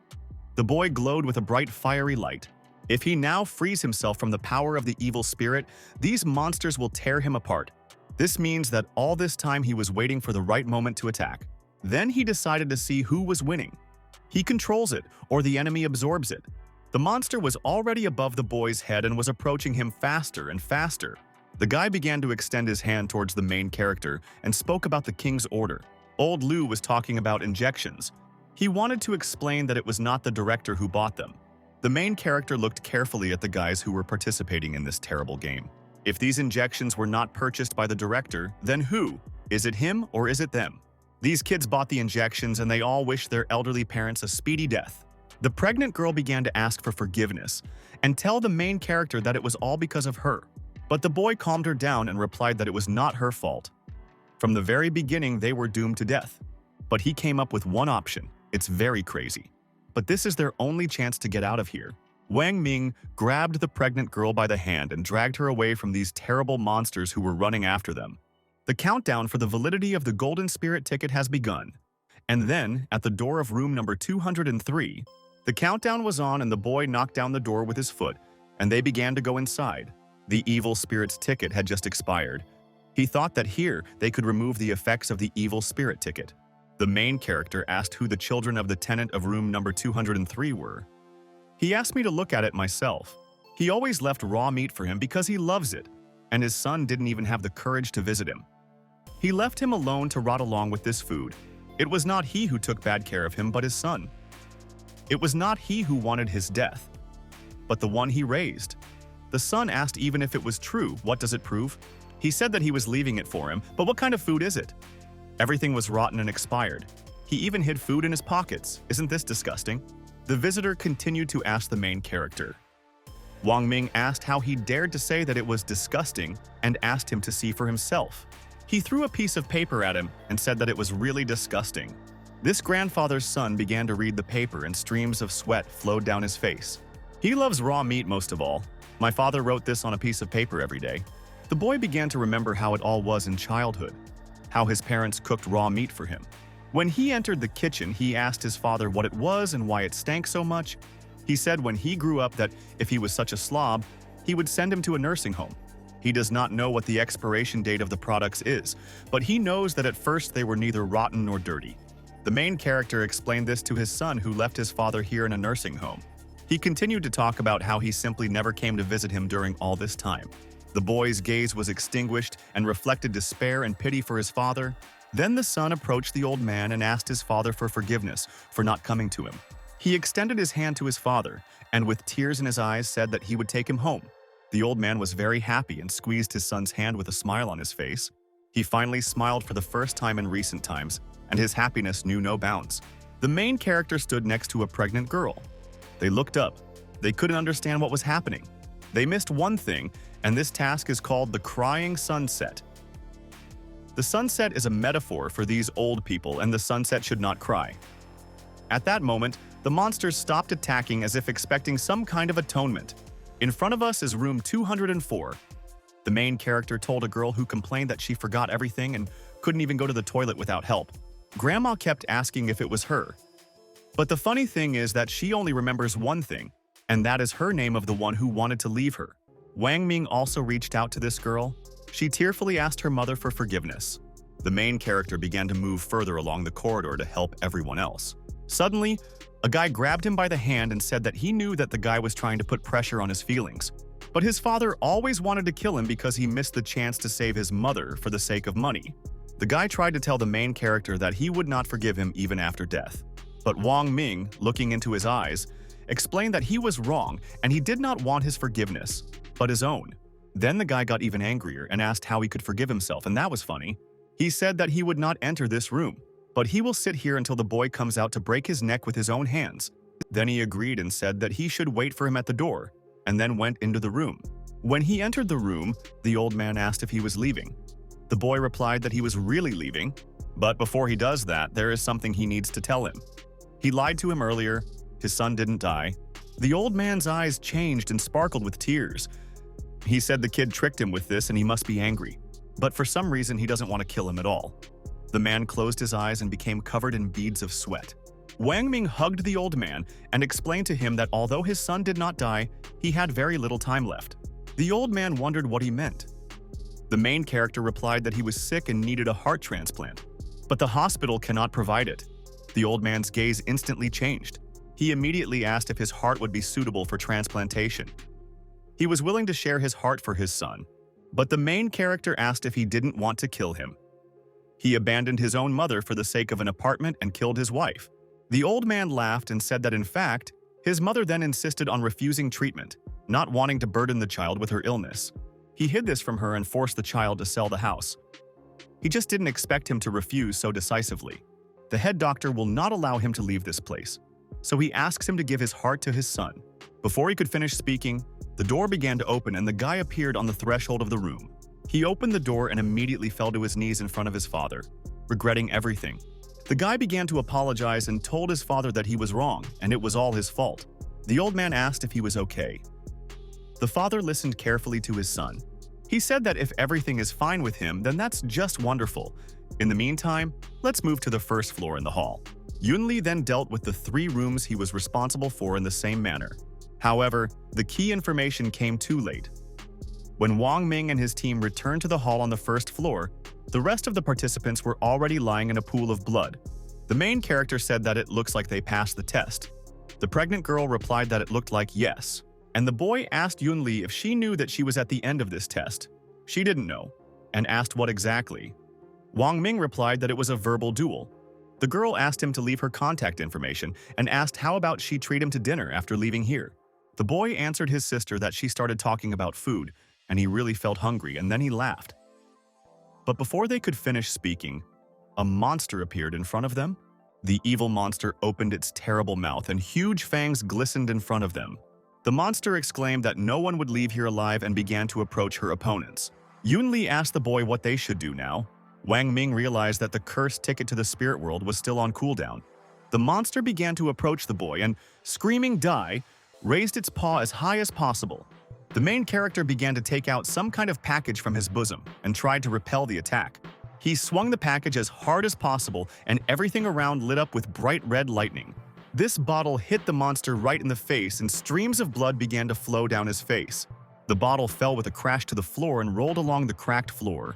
The boy glowed with a bright fiery light. If he now frees himself from the power of the evil spirit, these monsters will tear him apart. This means that all this time he was waiting for the right moment to attack. Then he decided to see who was winning. He controls it, or the enemy absorbs it. The monster was already above the boy's head and was approaching him faster and faster. The guy began to extend his hand towards the main character and spoke about the king's order. Old Lu was talking about injections. He wanted to explain that it was not the director who bought them. The main character looked carefully at the guys who were participating in this terrible game. If these injections were not purchased by the director, then who? Is it him or is it them? These kids bought the injections and they all wished their elderly parents a speedy death. The pregnant girl began to ask for forgiveness and tell the main character that it was all because of her. But the boy calmed her down and replied that it was not her fault. From the very beginning, they were doomed to death. But he came up with one option. It's very crazy. But this is their only chance to get out of here. Wang Ming grabbed the pregnant girl by the hand and dragged her away from these terrible monsters who were running after them. The countdown for the validity of the Golden Spirit ticket has begun. And then, at the door of room number 203, the countdown was on and the boy knocked down the door with his foot, and they began to go inside. The evil spirit's ticket had just expired. He thought that here they could remove the effects of the evil spirit ticket. The main character asked who the children of the tenant of room number 203 were. He asked me to look at it myself. He always left raw meat for him because he loves it, and his son didn't even have the courage to visit him. He left him alone to rot along with this food. It was not he who took bad care of him, but his son. It was not he who wanted his death, but the one he raised. The son asked even if it was true, what does it prove? He said that he was leaving it for him, but what kind of food is it? Everything was rotten and expired. He even hid food in his pockets. Isn't this disgusting? The visitor continued to ask the main character. Wang Ming asked how he dared to say that it was disgusting and asked him to see for himself. He threw a piece of paper at him and said that it was really disgusting. This grandfather's son began to read the paper and streams of sweat flowed down his face. He loves raw meat most of all. My father wrote this on a piece of paper every day. The boy began to remember how it all was in childhood, how his parents cooked raw meat for him. When he entered the kitchen, he asked his father what it was and why it stank so much. He said when he grew up that if he was such a slob, he would send him to a nursing home. He does not know what the expiration date of the products is, but he knows that at first they were neither rotten nor dirty. The main character explained this to his son who left his father here in a nursing home. He continued to talk about how he simply never came to visit him during all this time. The boy's gaze was extinguished and reflected despair and pity for his father. Then the son approached the old man and asked his father for forgiveness for not coming to him. He extended his hand to his father and with tears in his eyes said that he would take him home. The old man was very happy and squeezed his son's hand with a smile on his face. He finally smiled for the first time in recent times, and his happiness knew no bounds. The main character stood next to a pregnant girl. They looked up. They couldn't understand what was happening. They missed one thing, and this task is called the crying sunset. The sunset is a metaphor for these old people, and the sunset should not cry. At that moment, the monsters stopped attacking as if expecting some kind of atonement. In front of us is room 204. The main character told a girl who complained that she forgot everything and couldn't even go to the toilet without help. Grandma kept asking if it was her. But the funny thing is that she only remembers one thing, and that is her name of the one who wanted to leave her. Wang Ming also reached out to this girl. She tearfully asked her mother for forgiveness. The main character began to move further along the corridor to help everyone else. Suddenly, a guy grabbed him by the hand and said that he knew that the guy was trying to put pressure on his feelings. But his father always wanted to kill him because he missed the chance to save his mother for the sake of money. The guy tried to tell the main character that he would not forgive him even after death. But Wang Ming, looking into his eyes, explained that he was wrong and he did not want his forgiveness, but his own. Then the guy got even angrier and asked how he could forgive himself, and that was funny. He said that he would not enter this room, but he will sit here until the boy comes out to break his neck with his own hands. Then he agreed and said that he should wait for him at the door, and then went into the room. When he entered the room, the old man asked if he was leaving. The boy replied that he was really leaving, but before he does that, there is something he needs to tell him. He lied to him earlier. His son didn't die. The old man's eyes changed and sparkled with tears. He said the kid tricked him with this and he must be angry, but for some reason he doesn't want to kill him at all. The man closed his eyes and became covered in beads of sweat. Wang Ming hugged the old man and explained to him that although his son did not die, he had very little time left. The old man wondered what he meant. The main character replied that he was sick and needed a heart transplant, but the hospital cannot provide it. The old man's gaze instantly changed. He immediately asked if his heart would be suitable for transplantation. He was willing to share his heart for his son, but the main character asked if he didn't want to kill him. He abandoned his own mother for the sake of an apartment and killed his wife. The old man laughed and said that in fact, his mother then insisted on refusing treatment, not wanting to burden the child with her illness. He hid this from her and forced the child to sell the house. He just didn't expect him to refuse so decisively. The head doctor will not allow him to leave this place, so he asks him to give his heart to his son. Before he could finish speaking, the door began to open and the guy appeared on the threshold of the room. He opened the door and immediately fell to his knees in front of his father, regretting everything. The guy began to apologize and told his father that he was wrong and it was all his fault. The old man asked if he was okay. The father listened carefully to his son. He said that if everything is fine with him, then that's just wonderful. In the meantime, let's move to the first floor in the hall. Yunli then dealt with the 3 rooms he was responsible for in the same manner. However, the key information came too late. When Wang Ming and his team returned to the hall on the first floor, the rest of the participants were already lying in a pool of blood. The main character said that it looks like they passed the test. The pregnant girl replied that it looked like yes, and the boy asked Yunli if she knew that she was at the end of this test. She didn't know, and asked what exactly. Wang Ming replied that it was a verbal duel. The girl asked him to leave her contact information and asked how about she treat him to dinner after leaving here. The boy answered his sister that she started talking about food, and he really felt hungry, and then he laughed. But before they could finish speaking, a monster appeared in front of them. The evil monster opened its terrible mouth and huge fangs glistened in front of them. The monster exclaimed that no one would leave here alive and began to approach her opponents. Yunli asked the boy what they should do now. Wang Ming realized that the cursed ticket to the spirit world was still on cooldown. The monster began to approach the boy and, screaming "Die!" raised its paw as high as possible. The main character began to take out some kind of package from his bosom and tried to repel the attack. He swung the package as hard as possible and everything around lit up with bright red lightning. This bottle hit the monster right in the face and streams of blood began to flow down his face. The bottle fell with a crash to the floor and rolled along the cracked floor.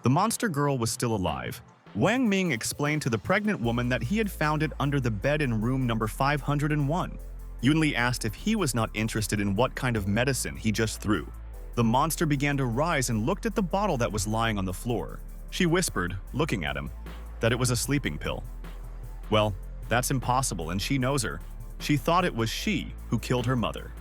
The monster girl was still alive. Wang Ming explained to the pregnant woman that he had found it under the bed in room number 501. Yunli asked if he was not interested in what kind of medicine he just threw. The monster began to rise and looked at the bottle that was lying on the floor. She whispered, looking at him, that it was a sleeping pill. Well, that's impossible, and she knows her. She thought it was she who killed her mother.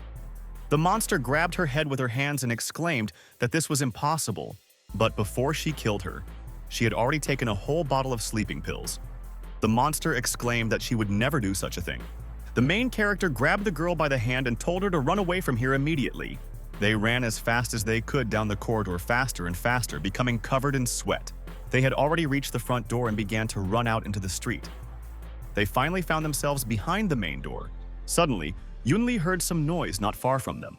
The monster grabbed her head with her hands and exclaimed that this was impossible, but before she killed her, she had already taken a whole bottle of sleeping pills. The monster exclaimed that she would never do such a thing. The main character grabbed the girl by the hand and told her to run away from here immediately. They ran as fast as they could down the corridor, faster and faster, becoming covered in sweat. They had already reached the front door and began to run out into the street. They finally found themselves behind the main door. Suddenly, Yunli heard some noise not far from them.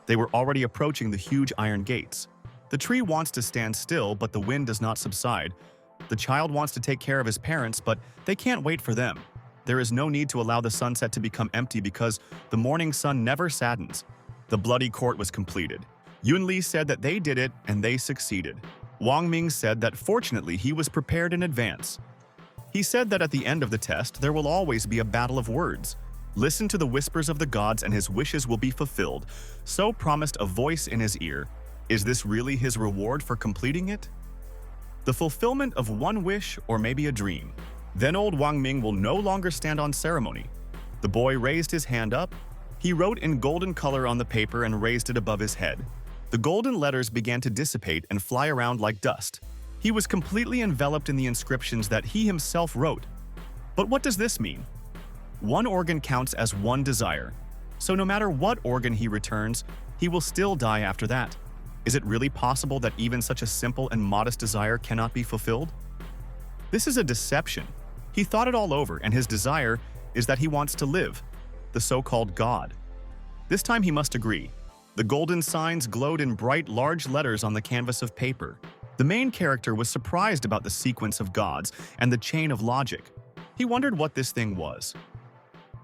They were already approaching the huge iron gates. The tree wants to stand still, but the wind does not subside. The child wants to take care of his parents, but they can't wait for them. There is no need to allow the sunset to become empty because the morning sun never saddens. The bloody court was completed. Yunli said that they did it and they succeeded. Wang Ming said that fortunately he was prepared in advance. He said that at the end of the test, there will always be a battle of words. Listen to the whispers of the gods and his wishes will be fulfilled. So promised a voice in his ear. Is this really his reward for completing it? The fulfillment of one wish or maybe a dream. Then old Wang Ming will no longer stand on ceremony. The boy raised his hand up. He wrote in golden color on the paper and raised it above his head. The golden letters began to dissipate and fly around like dust. He was completely enveloped in the inscriptions that he himself wrote. But what does this mean? One organ counts as one desire. So no matter what organ he returns, he will still die after that. Is it really possible that even such a simple and modest desire cannot be fulfilled? This is a deception. He thought it all over, and his desire is that he wants to live, the so-called God. This time he must agree. The golden signs glowed in bright, large letters on the canvas of paper. The main character was surprised about the sequence of gods and the chain of logic. He wondered what this thing was.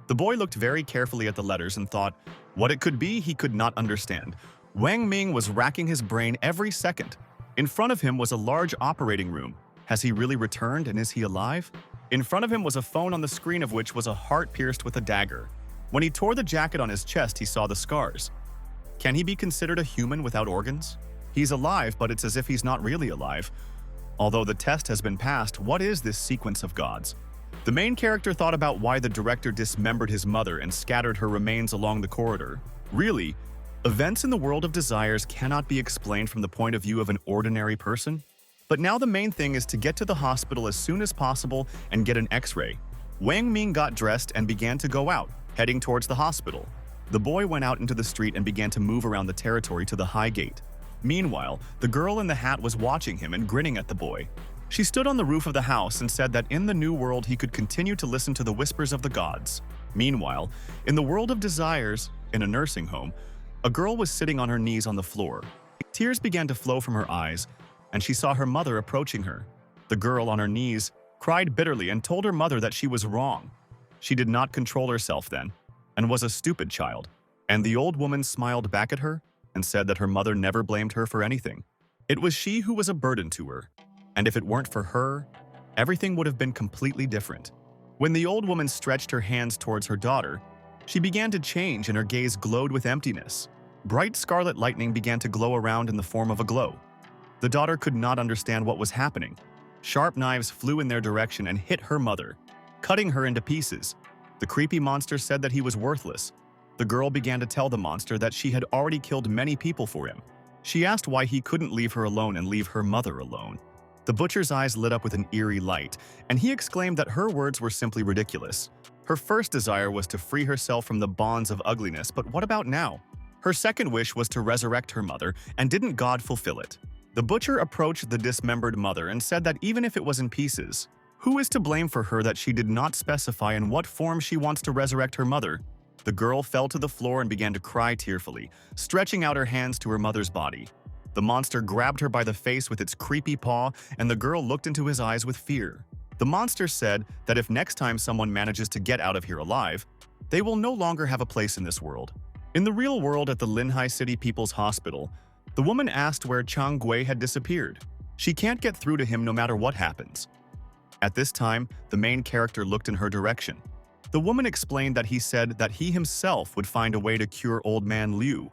The boy looked very carefully at the letters and thought, what it could be he could not understand. Wang Ming was racking his brain every second. In front of him was a large operating room. Has he really returned and is he alive? In front of him was a phone on the screen of which was a heart pierced with a dagger. When he tore the jacket on his chest, he saw the scars. Can he be considered a human without organs? He's alive, but it's as if he's not really alive. Although the test has been passed, what is this sequence of gods? The main character thought about why the director dismembered his mother and scattered her remains along the corridor. Really, events in the world of desires cannot be explained from the point of view of an ordinary person? But now the main thing is to get to the hospital as soon as possible and get an X-ray. Wang Ming got dressed and began to go out, heading towards the hospital. The boy went out into the street and began to move around the territory to the high gate. Meanwhile, the girl in the hat was watching him and grinning at the boy. She stood on the roof of the house and said that in the new world he could continue to listen to the whispers of the gods. Meanwhile, in the world of desires, in a nursing home, a girl was sitting on her knees on the floor. Tears began to flow from her eyes, and she saw her mother approaching her. The girl on her knees cried bitterly and told her mother that she was wrong. She did not control herself then, and was a stupid child. And the old woman smiled back at her and said that her mother never blamed her for anything. It was she who was a burden to her. And if it weren't for her, everything would have been completely different. When the old woman stretched her hands towards her daughter, she began to change and her gaze glowed with emptiness. Bright scarlet lightning began to glow around in the form of a glow. The daughter could not understand what was happening. Sharp knives flew in their direction and hit her mother, cutting her into pieces. The creepy monster said that he was worthless. The girl began to tell the monster that she had already killed many people for him. She asked why he couldn't leave her alone and leave her mother alone. The butcher's eyes lit up with an eerie light, and he exclaimed that her words were simply ridiculous. Her first desire was to free herself from the bonds of ugliness, but what about now? Her second wish was to resurrect her mother, and didn't God fulfill it? The butcher approached the dismembered mother and said that even if it was in pieces, who is to blame for her that she did not specify in what form she wants to resurrect her mother? The girl fell to the floor and began to cry tearfully, stretching out her hands to her mother's body. The monster grabbed her by the face with its creepy paw, and the girl looked into his eyes with fear. The monster said that if next time someone manages to get out of here alive, they will no longer have a place in this world. In the real world at the Linhai City People's Hospital, the woman asked where Chang Gui had disappeared. She can't get through to him no matter what happens. At this time, the main character looked in her direction. The woman explained that he said that he himself would find a way to cure Old Man Liu.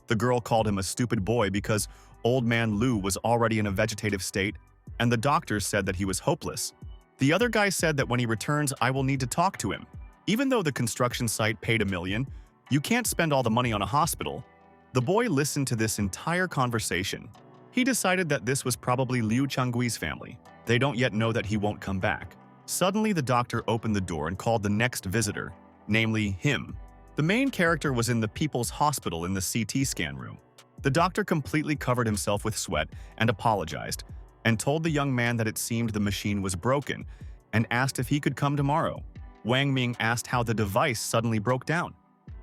The girl called him a stupid boy because Old Man Liu was already in a vegetative state, and the doctors said that he was hopeless. The other guy said that when he returns, I will need to talk to him. Even though the construction site paid $1 million, you can't spend all the money on a hospital. The boy listened to this entire conversation. He decided that this was probably Liu Changgui's family. They don't yet know that he won't come back. Suddenly, the doctor opened the door and called the next visitor, namely him. The main character was in the People's Hospital in the CT scan room. The doctor completely covered himself with sweat and apologized, and told the young man that it seemed the machine was broken, and asked if he could come tomorrow. Wang Ming asked how the device suddenly broke down.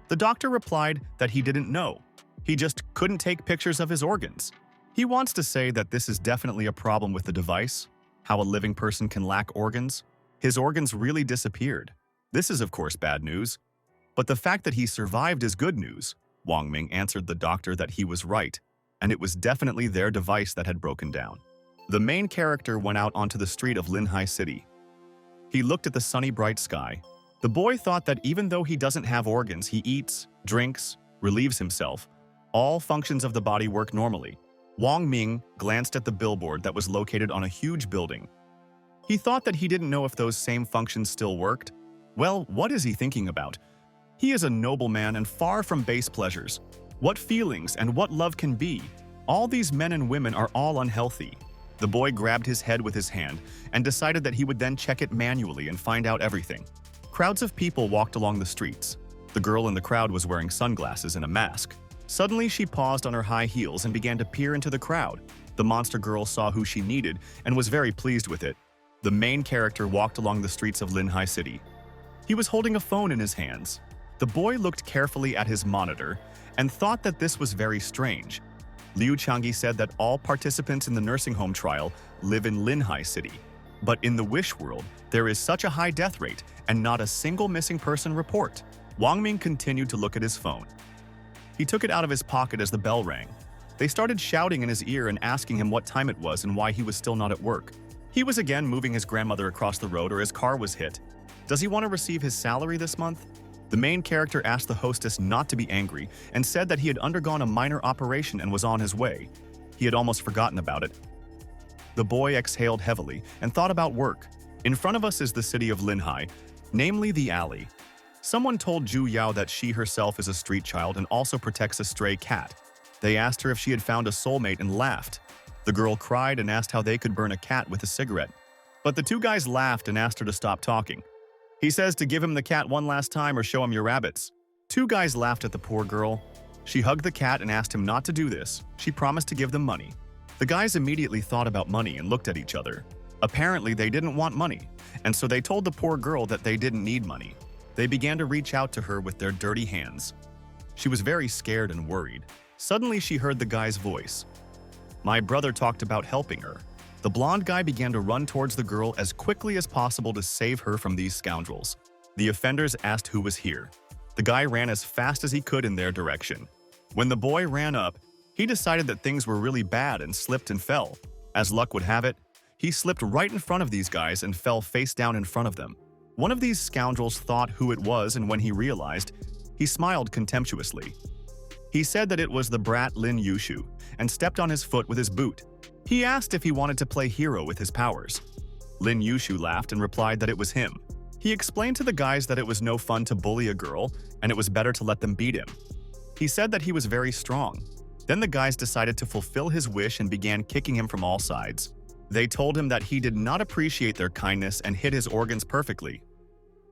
The doctor replied that he didn't know. He just couldn't take pictures of his organs. He wants to say that this is definitely a problem with the device, how a living person can lack organs. His organs really disappeared. This is of course bad news. But the fact that he survived is good news. Wang Ming answered the doctor that he was right, and it was definitely their device that had broken down. The main character went out onto the street of Linhai City. He looked at the sunny bright sky. The boy thought that even though he doesn't have organs, he eats, drinks, relieves himself. All functions of the body work normally. Wang Ming glanced at the billboard that was located on a huge building. He thought that he didn't know if those same functions still worked. Well, what is he thinking about? He is a noble man and far from base pleasures. What feelings and what love can be? All these men and women are all unhealthy. The boy grabbed his head with his hand and decided that he would then check it manually and find out everything. Crowds of people walked along the streets. The girl in the crowd was wearing sunglasses and a mask. Suddenly, she paused on her high heels and began to peer into the crowd. The monster girl saw who she needed and was very pleased with it. The main character walked along the streets of Linhai City. He was holding a phone in his hands. The boy looked carefully at his monitor and thought that this was very strange. Liu Changyi said that all participants in the nursing home trial live in Linhai City. But in the Wish world, there is such a high death rate and not a single missing person report. Wang Ming continued to look at his phone. He took it out of his pocket as the bell rang. They started shouting in his ear and asking him what time it was and why he was still not at work. He was again moving his grandmother across the road or his car was hit. Does he want to receive his salary this month? The main character asked the hostess not to be angry and said that he had undergone a minor operation and was on his way. He had almost forgotten about it. The boy exhaled heavily and thought about work. In front of us is the city of Linhai, namely the alley. Someone told Zhu Yao that she herself is a street child and also protects a stray cat. They asked her if she had found a soulmate and laughed. The girl cried and asked how they could burn a cat with a cigarette. But the two guys laughed and asked her to stop talking. He says to give him the cat one last time or show him your rabbits. Two guys laughed at the poor girl. She hugged the cat and asked him not to do this. She promised to give them money. The guys immediately thought about money and looked at each other. Apparently, they didn't want money, and so they told the poor girl that they didn't need money. They began to reach out to her with their dirty hands. She was very scared and worried. Suddenly, she heard the guy's voice. My brother talked about helping her. The blonde guy began to run towards the girl as quickly as possible to save her from these scoundrels. The offenders asked who was here. The guy ran as fast as he could in their direction. When the boy ran up, he decided that things were really bad and slipped and fell. As luck would have it, he slipped right in front of these guys and fell face down in front of them. One of these scoundrels thought who it was, and when he realized, he smiled contemptuously. He said that it was the brat Lin Yushu and stepped on his foot with his boot. He asked if he wanted to play hero with his powers. Lin Yushu laughed and replied that it was him. He explained to the guys that it was no fun to bully a girl and it was better to let them beat him. He said that he was very strong. Then the guys decided to fulfill his wish and began kicking him from all sides. They told him that he did not appreciate their kindness and hit his organs perfectly.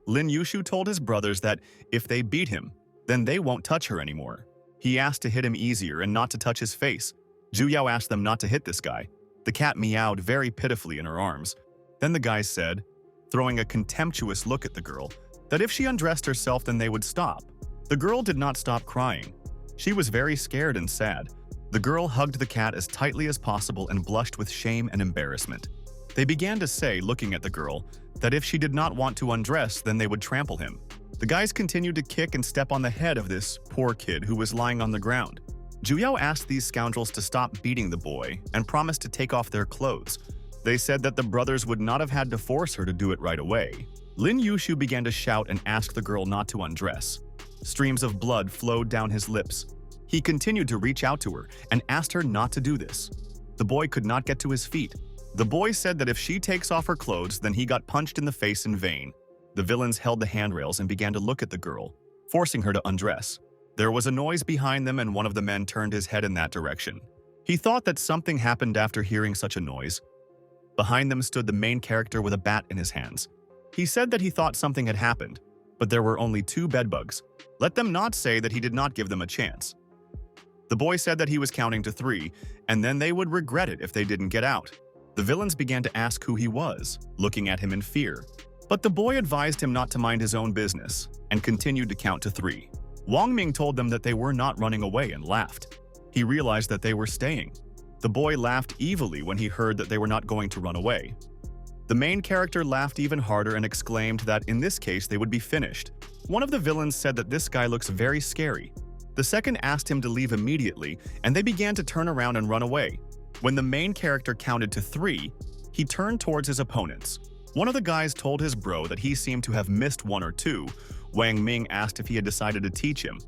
Lin Yushu told his brothers that if they beat him, then they won't touch her anymore. He asked to hit him easier and not to touch his face. Zhu Yao asked them not to hit this guy. The cat meowed very pitifully in her arms. Then the guys said, throwing a contemptuous look at the girl, that if she undressed herself then they would stop. The girl did not stop crying. She was very scared and sad. The girl hugged the cat as tightly as possible and blushed with shame and embarrassment. They began to say, looking at the girl, that if she did not want to undress then they would trample him. The guys continued to kick and step on the head of this poor kid who was lying on the ground. Zhu Yao asked these scoundrels to stop beating the boy and promised to take off their clothes. They said that the brothers would not have had to force her to do it right away. Lin Yushu began to shout and ask the girl not to undress. Streams of blood flowed down his lips. He continued to reach out to her and asked her not to do this. The boy could not get to his feet. The boy said that if she takes off her clothes, then he got punched in the face in vain. The villains held the handrails and began to look at the girl, forcing her to undress. There was a noise behind them and one of the men turned his head in that direction. He thought that something happened after hearing such a noise. Behind them stood the main character with a bat in his hands. He said that he thought something had happened, but there were only 2 bedbugs. Let them not say that he did not give them a chance. The boy said that he was counting to 3, and then they would regret it if they didn't get out. The villains began to ask who he was, looking at him in fear. But the boy advised him not to mind his own business, and continued to count to 3. Wang Ming told them that they were not running away and laughed. He realized that they were staying. The boy laughed evilly when he heard that they were not going to run away. The main character laughed even harder and exclaimed that in this case they would be finished. One of the villains said that this guy looks very scary. The second asked him to leave immediately, and they began to turn around and run away. When the main character counted to 3, he turned towards his opponents. One of the guys told his bro that he seemed to have missed 1 or 2. Wang Ming asked if he had decided to teach him.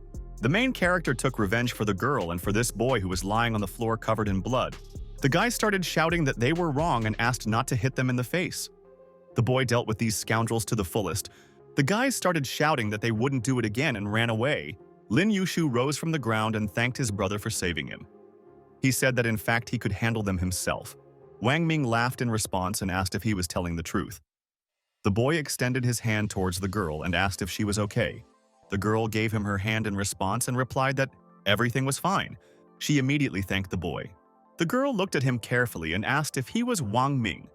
The main character took revenge for the girl and for this boy who was lying on the floor covered in blood. The guy started shouting that they were wrong and asked not to hit them in the face. The boy dealt with these scoundrels to the fullest. The guys started shouting that they wouldn't do it again and ran away. Lin Yushu rose from the ground and thanked his brother for saving him. He said that in fact he could handle them himself. Wang Ming laughed in response and asked if he was telling the truth. The boy extended his hand towards the girl and asked if she was okay. The girl gave him her hand in response and replied that everything was fine. She immediately thanked the boy. The girl looked at him carefully and asked if he was Wang Ming.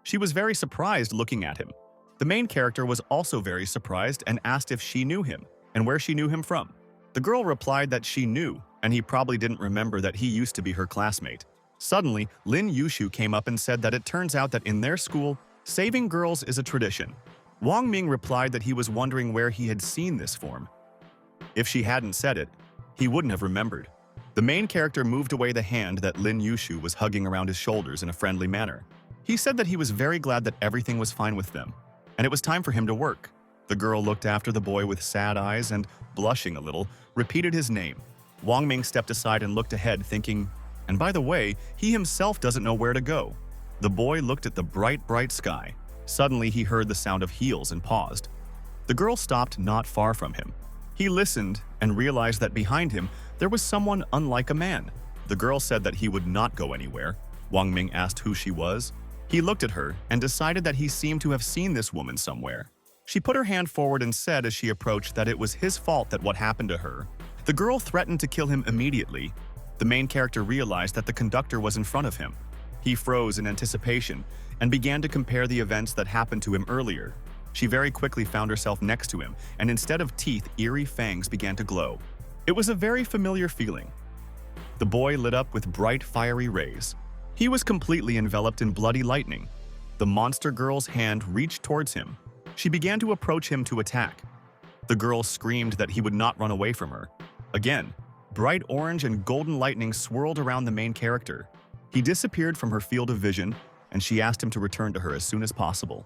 She was very surprised looking at him. The main character was also very surprised and asked if she knew him and where she knew him from. The girl replied that she knew, and he probably didn't remember that he used to be her classmate. Suddenly, Lin Yushu came up and said that it turns out that in their school, saving girls is a tradition. Wang Ming replied that he was wondering where he had seen this form. If she hadn't said it, he wouldn't have remembered. The main character moved away the hand that Lin Yushu was hugging around his shoulders in a friendly manner. He said that he was very glad that everything was fine with them, and it was time for him to work. The girl looked after the boy with sad eyes and, blushing a little, repeated his name. Wang Ming stepped aside and looked ahead, thinking, and by the way, he himself doesn't know where to go. The boy looked at the bright sky. Suddenly, he heard the sound of heels and paused. The girl stopped not far from him. He listened and realized that behind him, there was someone unlike a man. The girl said that he would not go anywhere. Wang Ming asked who she was. He looked at her and decided that he seemed to have seen this woman somewhere. She put her hand forward and said as she approached that it was his fault that what happened to her. The girl threatened to kill him immediately. The main character realized that the conductor was in front of him. He froze in anticipation and began to compare the events that happened to him earlier. She very quickly found herself next to him, and instead of teeth, eerie fangs began to glow. It was a very familiar feeling. The boy lit up with bright, fiery rays. He was completely enveloped in bloody lightning. The monster girl's hand reached towards him. She began to approach him to attack. The girl screamed that he would not run away from her. Again, bright orange and golden lightning swirled around the main character. He disappeared from her field of vision, and she asked him to return to her as soon as possible.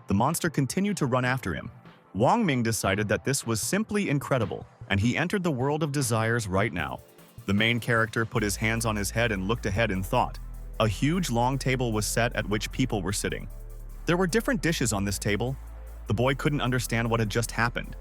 The monster continued to run after him. Wang Ming decided that this was simply incredible, and he entered the world of desires right now. The main character put his hands on his head and looked ahead in thought. A huge long table was set at which people were sitting. There were different dishes on this table. The boy couldn't understand what had just happened.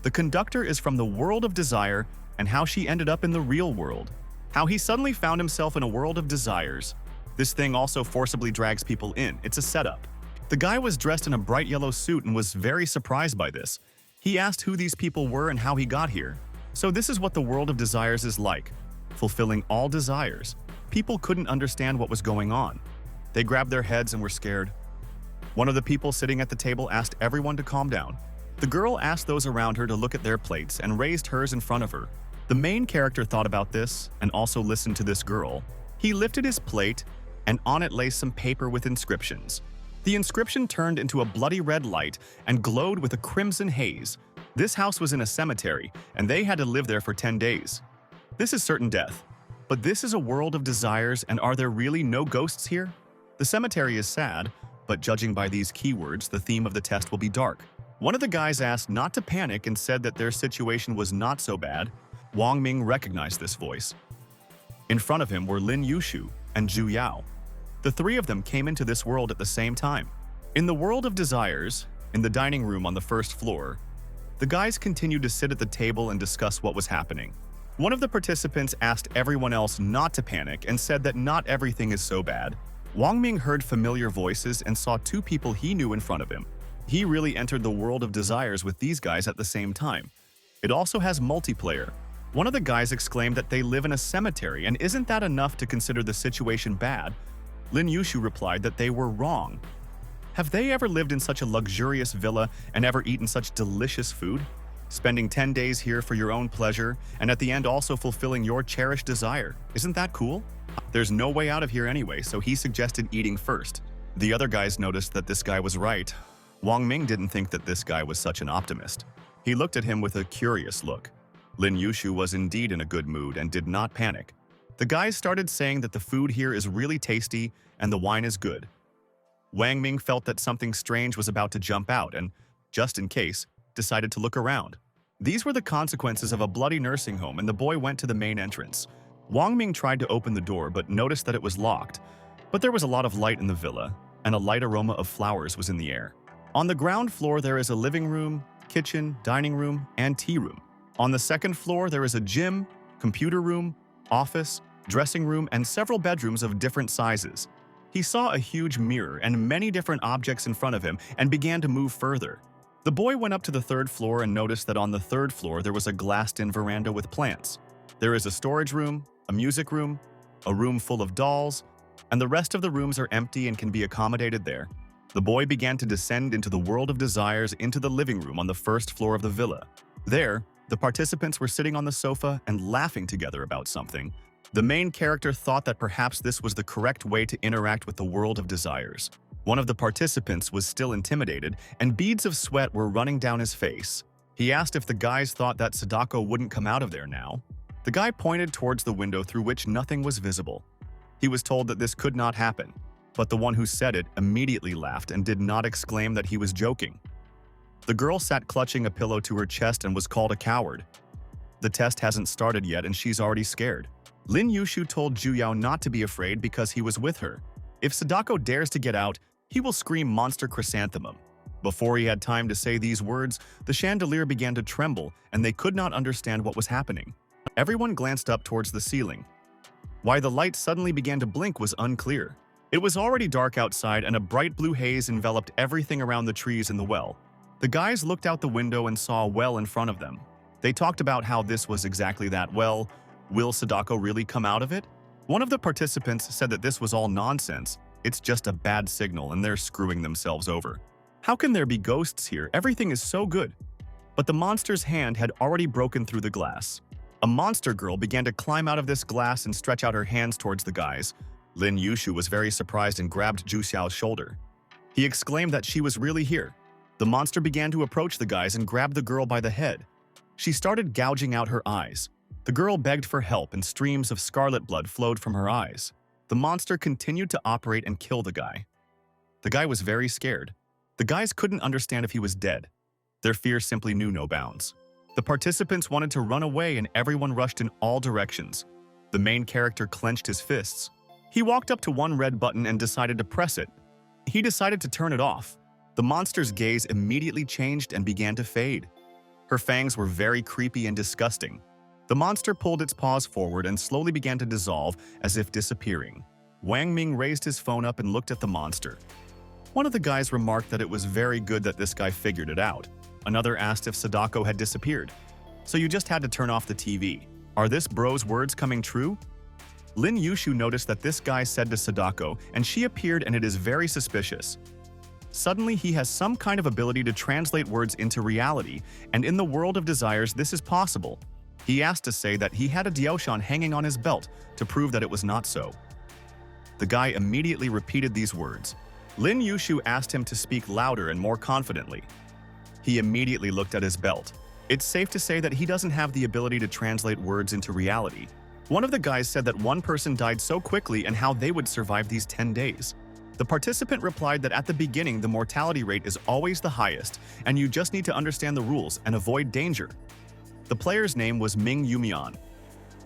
The conductor is from the world of desire and how she ended up in the real world. How he suddenly found himself in a world of desires. This thing also forcibly drags people in. It's a setup. The guy was dressed in a bright yellow suit and was very surprised by this. He asked who these people were and how he got here. So this is what the world of desires is like. Fulfilling all desires. People couldn't understand what was going on. They grabbed their heads and were scared. One of the people sitting at the table asked everyone to calm down. The girl asked those around her to look at their plates and raised hers in front of her. The main character thought about this and also listened to this girl. He lifted his plate, and on it lay some paper with inscriptions. The inscription turned into a bloody red light and glowed with a crimson haze. This house was in a cemetery, and they had to live there for 10 days. This is certain death. But this is a world of desires, and are there really no ghosts here? The cemetery is sad, but judging by these keywords, the theme of the test will be dark. One of the guys asked not to panic and said that their situation was not so bad. Wang Ming recognized this voice. In front of him were Lin Yushu and Zhu Yao. The three of them came into this world at the same time. In the world of desires, in the dining room on the first floor, the guys continued to sit at the table and discuss what was happening. One of the participants asked everyone else not to panic and said that not everything is so bad. Wang Ming heard familiar voices and saw two people he knew in front of him. He really entered the world of desires with these guys at the same time. It also has multiplayer. One of the guys exclaimed that they live in a cemetery, and isn't that enough to consider the situation bad? Lin Yushu replied that they were wrong. Have they ever lived in such a luxurious villa and ever eaten such delicious food? Spending 10 days here for your own pleasure, and at the end also fulfilling your cherished desire. Isn't that cool? There's no way out of here anyway, so he suggested eating first. The other guys noticed that this guy was right. Wang Ming didn't think that this guy was such an optimist. He looked at him with a curious look. Lin Yushu was indeed in a good mood and did not panic. The guys started saying that the food here is really tasty and the wine is good. Wang Ming felt that something strange was about to jump out and, just in case, decided to look around. These were the consequences of a bloody nursing home, and the boy went to the main entrance. Wang Ming tried to open the door but noticed that it was locked. But there was a lot of light in the villa, and a light aroma of flowers was in the air. On the ground floor there is a living room, kitchen, dining room, and tea room. On the second floor there is a gym, computer room, office, dressing room, and several bedrooms of different sizes. He saw a huge mirror and many different objects in front of him and began to move further. The boy went up to the third floor and noticed that on the third floor there was a glassed-in veranda with plants. There is a storage room, a music room, a room full of dolls, and the rest of the rooms are empty and can be accommodated there. The boy began to descend into the world of desires into the living room on the first floor of the villa. There, the participants were sitting on the sofa and laughing together about something. The main character thought that perhaps this was the correct way to interact with the world of desires. One of the participants was still intimidated, and beads of sweat were running down his face. He asked if the guys thought that Sadako wouldn't come out of there now. The guy pointed towards the window through which nothing was visible. He was told that this could not happen, but the one who said it immediately laughed and did not exclaim that he was joking. The girl sat clutching a pillow to her chest and was called a coward. The test hasn't started yet and she's already scared. Lin Yushu told Zhu Yao not to be afraid because he was with her. If Sadako dares to get out, he will scream monster chrysanthemum. Before he had time to say these words, the chandelier began to tremble and they could not understand what was happening. Everyone glanced up towards the ceiling. Why the light suddenly began to blink was unclear. It was already dark outside and a bright blue haze enveloped everything around the trees in the well. The guys looked out the window and saw a well in front of them. They talked about how this was exactly that well. Will Sadako really come out of it? One of the participants said that this was all nonsense. It's just a bad signal and they're screwing themselves over. How can there be ghosts here? Everything is so good. But the monster's hand had already broken through the glass. A monster girl began to climb out of this glass and stretch out her hands towards the guys. Lin Yushu was very surprised and grabbed Zhu Xiao's shoulder. He exclaimed that she was really here. The monster began to approach the guys and grabbed the girl by the head. She started gouging out her eyes. The girl begged for help and streams of scarlet blood flowed from her eyes. The monster continued to operate and kill the guy. The guy was very scared. The guys couldn't understand if he was dead. Their fear simply knew no bounds. The participants wanted to run away and everyone rushed in all directions. The main character clenched his fists. He walked up to one red button and decided to press it. He decided to turn it off. The monster's gaze immediately changed and began to fade. Her fangs were very creepy and disgusting. The monster pulled its paws forward and slowly began to dissolve as if disappearing. Wang Ming raised his phone up and looked at the monster. One of the guys remarked that it was very good that this guy figured it out. Another asked if Sadako had disappeared. So you just had to turn off the TV. Are this bro's words coming true? Lin Yushu noticed that this guy said to Sadako, and she appeared, and it is very suspicious. Suddenly, he has some kind of ability to translate words into reality, and in the world of desires, this is possible. He asked to say that he had a Dioshan hanging on his belt to prove that it was not so. The guy immediately repeated these words. Lin Yushu asked him to speak louder and more confidently. He immediately looked at his belt. It's safe to say that he doesn't have the ability to translate words into reality. One of the guys said that one person died so quickly and how they would survive these 10 days. The participant replied that at the beginning the mortality rate is always the highest, and you just need to understand the rules and avoid danger. The player's name was Ming Yumian.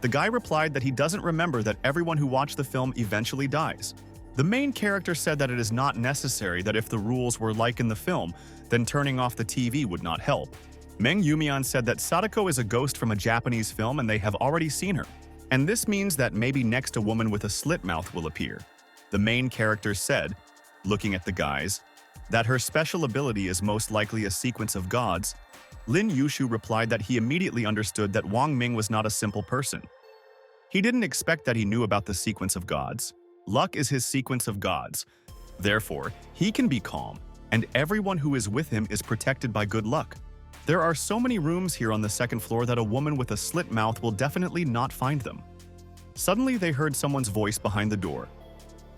The guy replied that he doesn't remember that everyone who watched the film eventually dies. The main character said that it is not necessary, that if the rules were like in the film, then turning off the TV would not help. Meng Yumian said that Sadako is a ghost from a Japanese film and they have already seen her. And this means that maybe next a woman with a slit mouth will appear. The main character said, looking at the guys, that her special ability is most likely a sequence of gods. Lin Yushu replied that he immediately understood that Wang Ming was not a simple person. He didn't expect that he knew about the sequence of gods. Luck is his sequence of gods. Therefore, he can be calm, and everyone who is with him is protected by good luck. There are so many rooms here on the second floor that a woman with a slit mouth will definitely not find them. Suddenly, they heard someone's voice behind the door.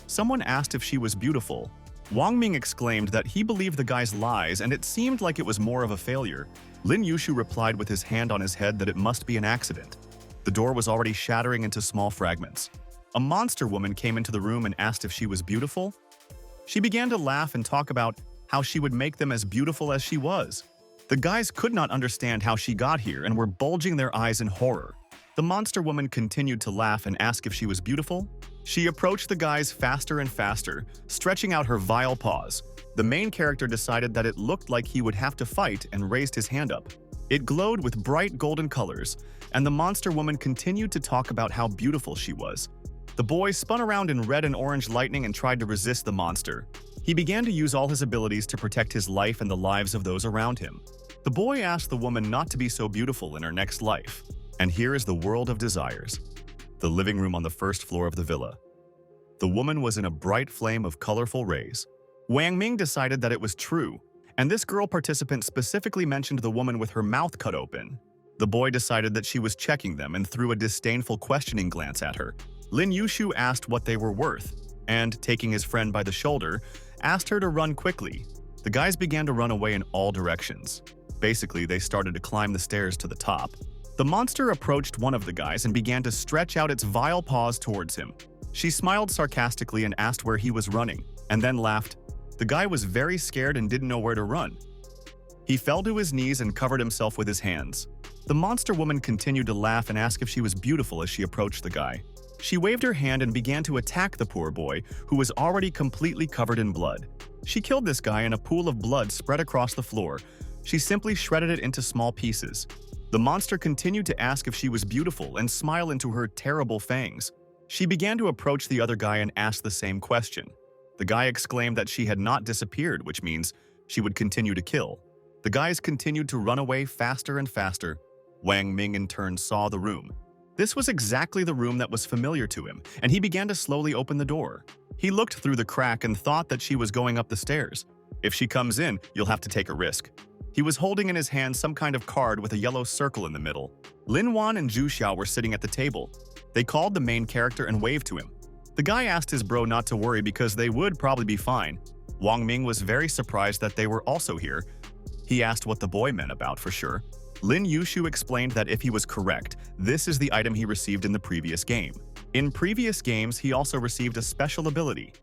Someone asked if she was beautiful. Wang Ming exclaimed that he believed the guy's lies and it seemed like it was more of a failure. Lin Yushu replied with his hand on his head that it must be an accident. The door was already shattering into small fragments. A monster woman came into the room and asked if she was beautiful. She began to laugh and talk about how she would make them as beautiful as she was. The guys could not understand how she got here and were bulging their eyes in horror. The monster woman continued to laugh and ask if she was beautiful. She approached the guys faster and faster, stretching out her vile paws. The main character decided that it looked like he would have to fight and raised his hand up. It glowed with bright golden colors, and the monster woman continued to talk about how beautiful she was. The boy spun around in red and orange lightning and tried to resist the monster. He began to use all his abilities to protect his life and the lives of those around him. The boy asked the woman not to be so beautiful in her next life. And here is the world of desires. The living room on the first floor of the villa. The woman was in a bright flame of colorful rays. Wang Ming decided that it was true, and this girl participant specifically mentioned the woman with her mouth cut open. The boy decided that she was checking them and threw a disdainful questioning glance at her. Lin Yushu asked what they were worth, and, taking his friend by the shoulder, asked her to run quickly. The guys began to run away in all directions. Basically, they started to climb the stairs to the top. The monster approached one of the guys and began to stretch out its vile paws towards him. She smiled sarcastically and asked where he was running, and then laughed. The guy was very scared and didn't know where to run. He fell to his knees and covered himself with his hands. The monster woman continued to laugh and ask if she was beautiful as she approached the guy. She waved her hand and began to attack the poor boy, who was already completely covered in blood. She killed this guy and a pool of blood spread across the floor. She simply shredded it into small pieces. The monster continued to ask if she was beautiful and smile into her terrible fangs. She began to approach the other guy and ask the same question. The guy exclaimed that she had not disappeared, which means she would continue to kill. The guys continued to run away faster and faster. Wang Ming in turn saw the room. This was exactly the room that was familiar to him, and he began to slowly open the door. He looked through the crack and thought that she was going up the stairs. If she comes in, you'll have to take a risk. He was holding in his hand some kind of card with a yellow circle in the middle. Lin Wan and Zhu Xiao were sitting at the table. They called the main character and waved to him. The guy asked his bro not to worry because they would probably be fine. Wang Ming was very surprised that they were also here. He asked what the boy meant about for sure. Lin Yushu explained that if he was correct, this is the item he received in the previous game. In previous games, he also received a special ability.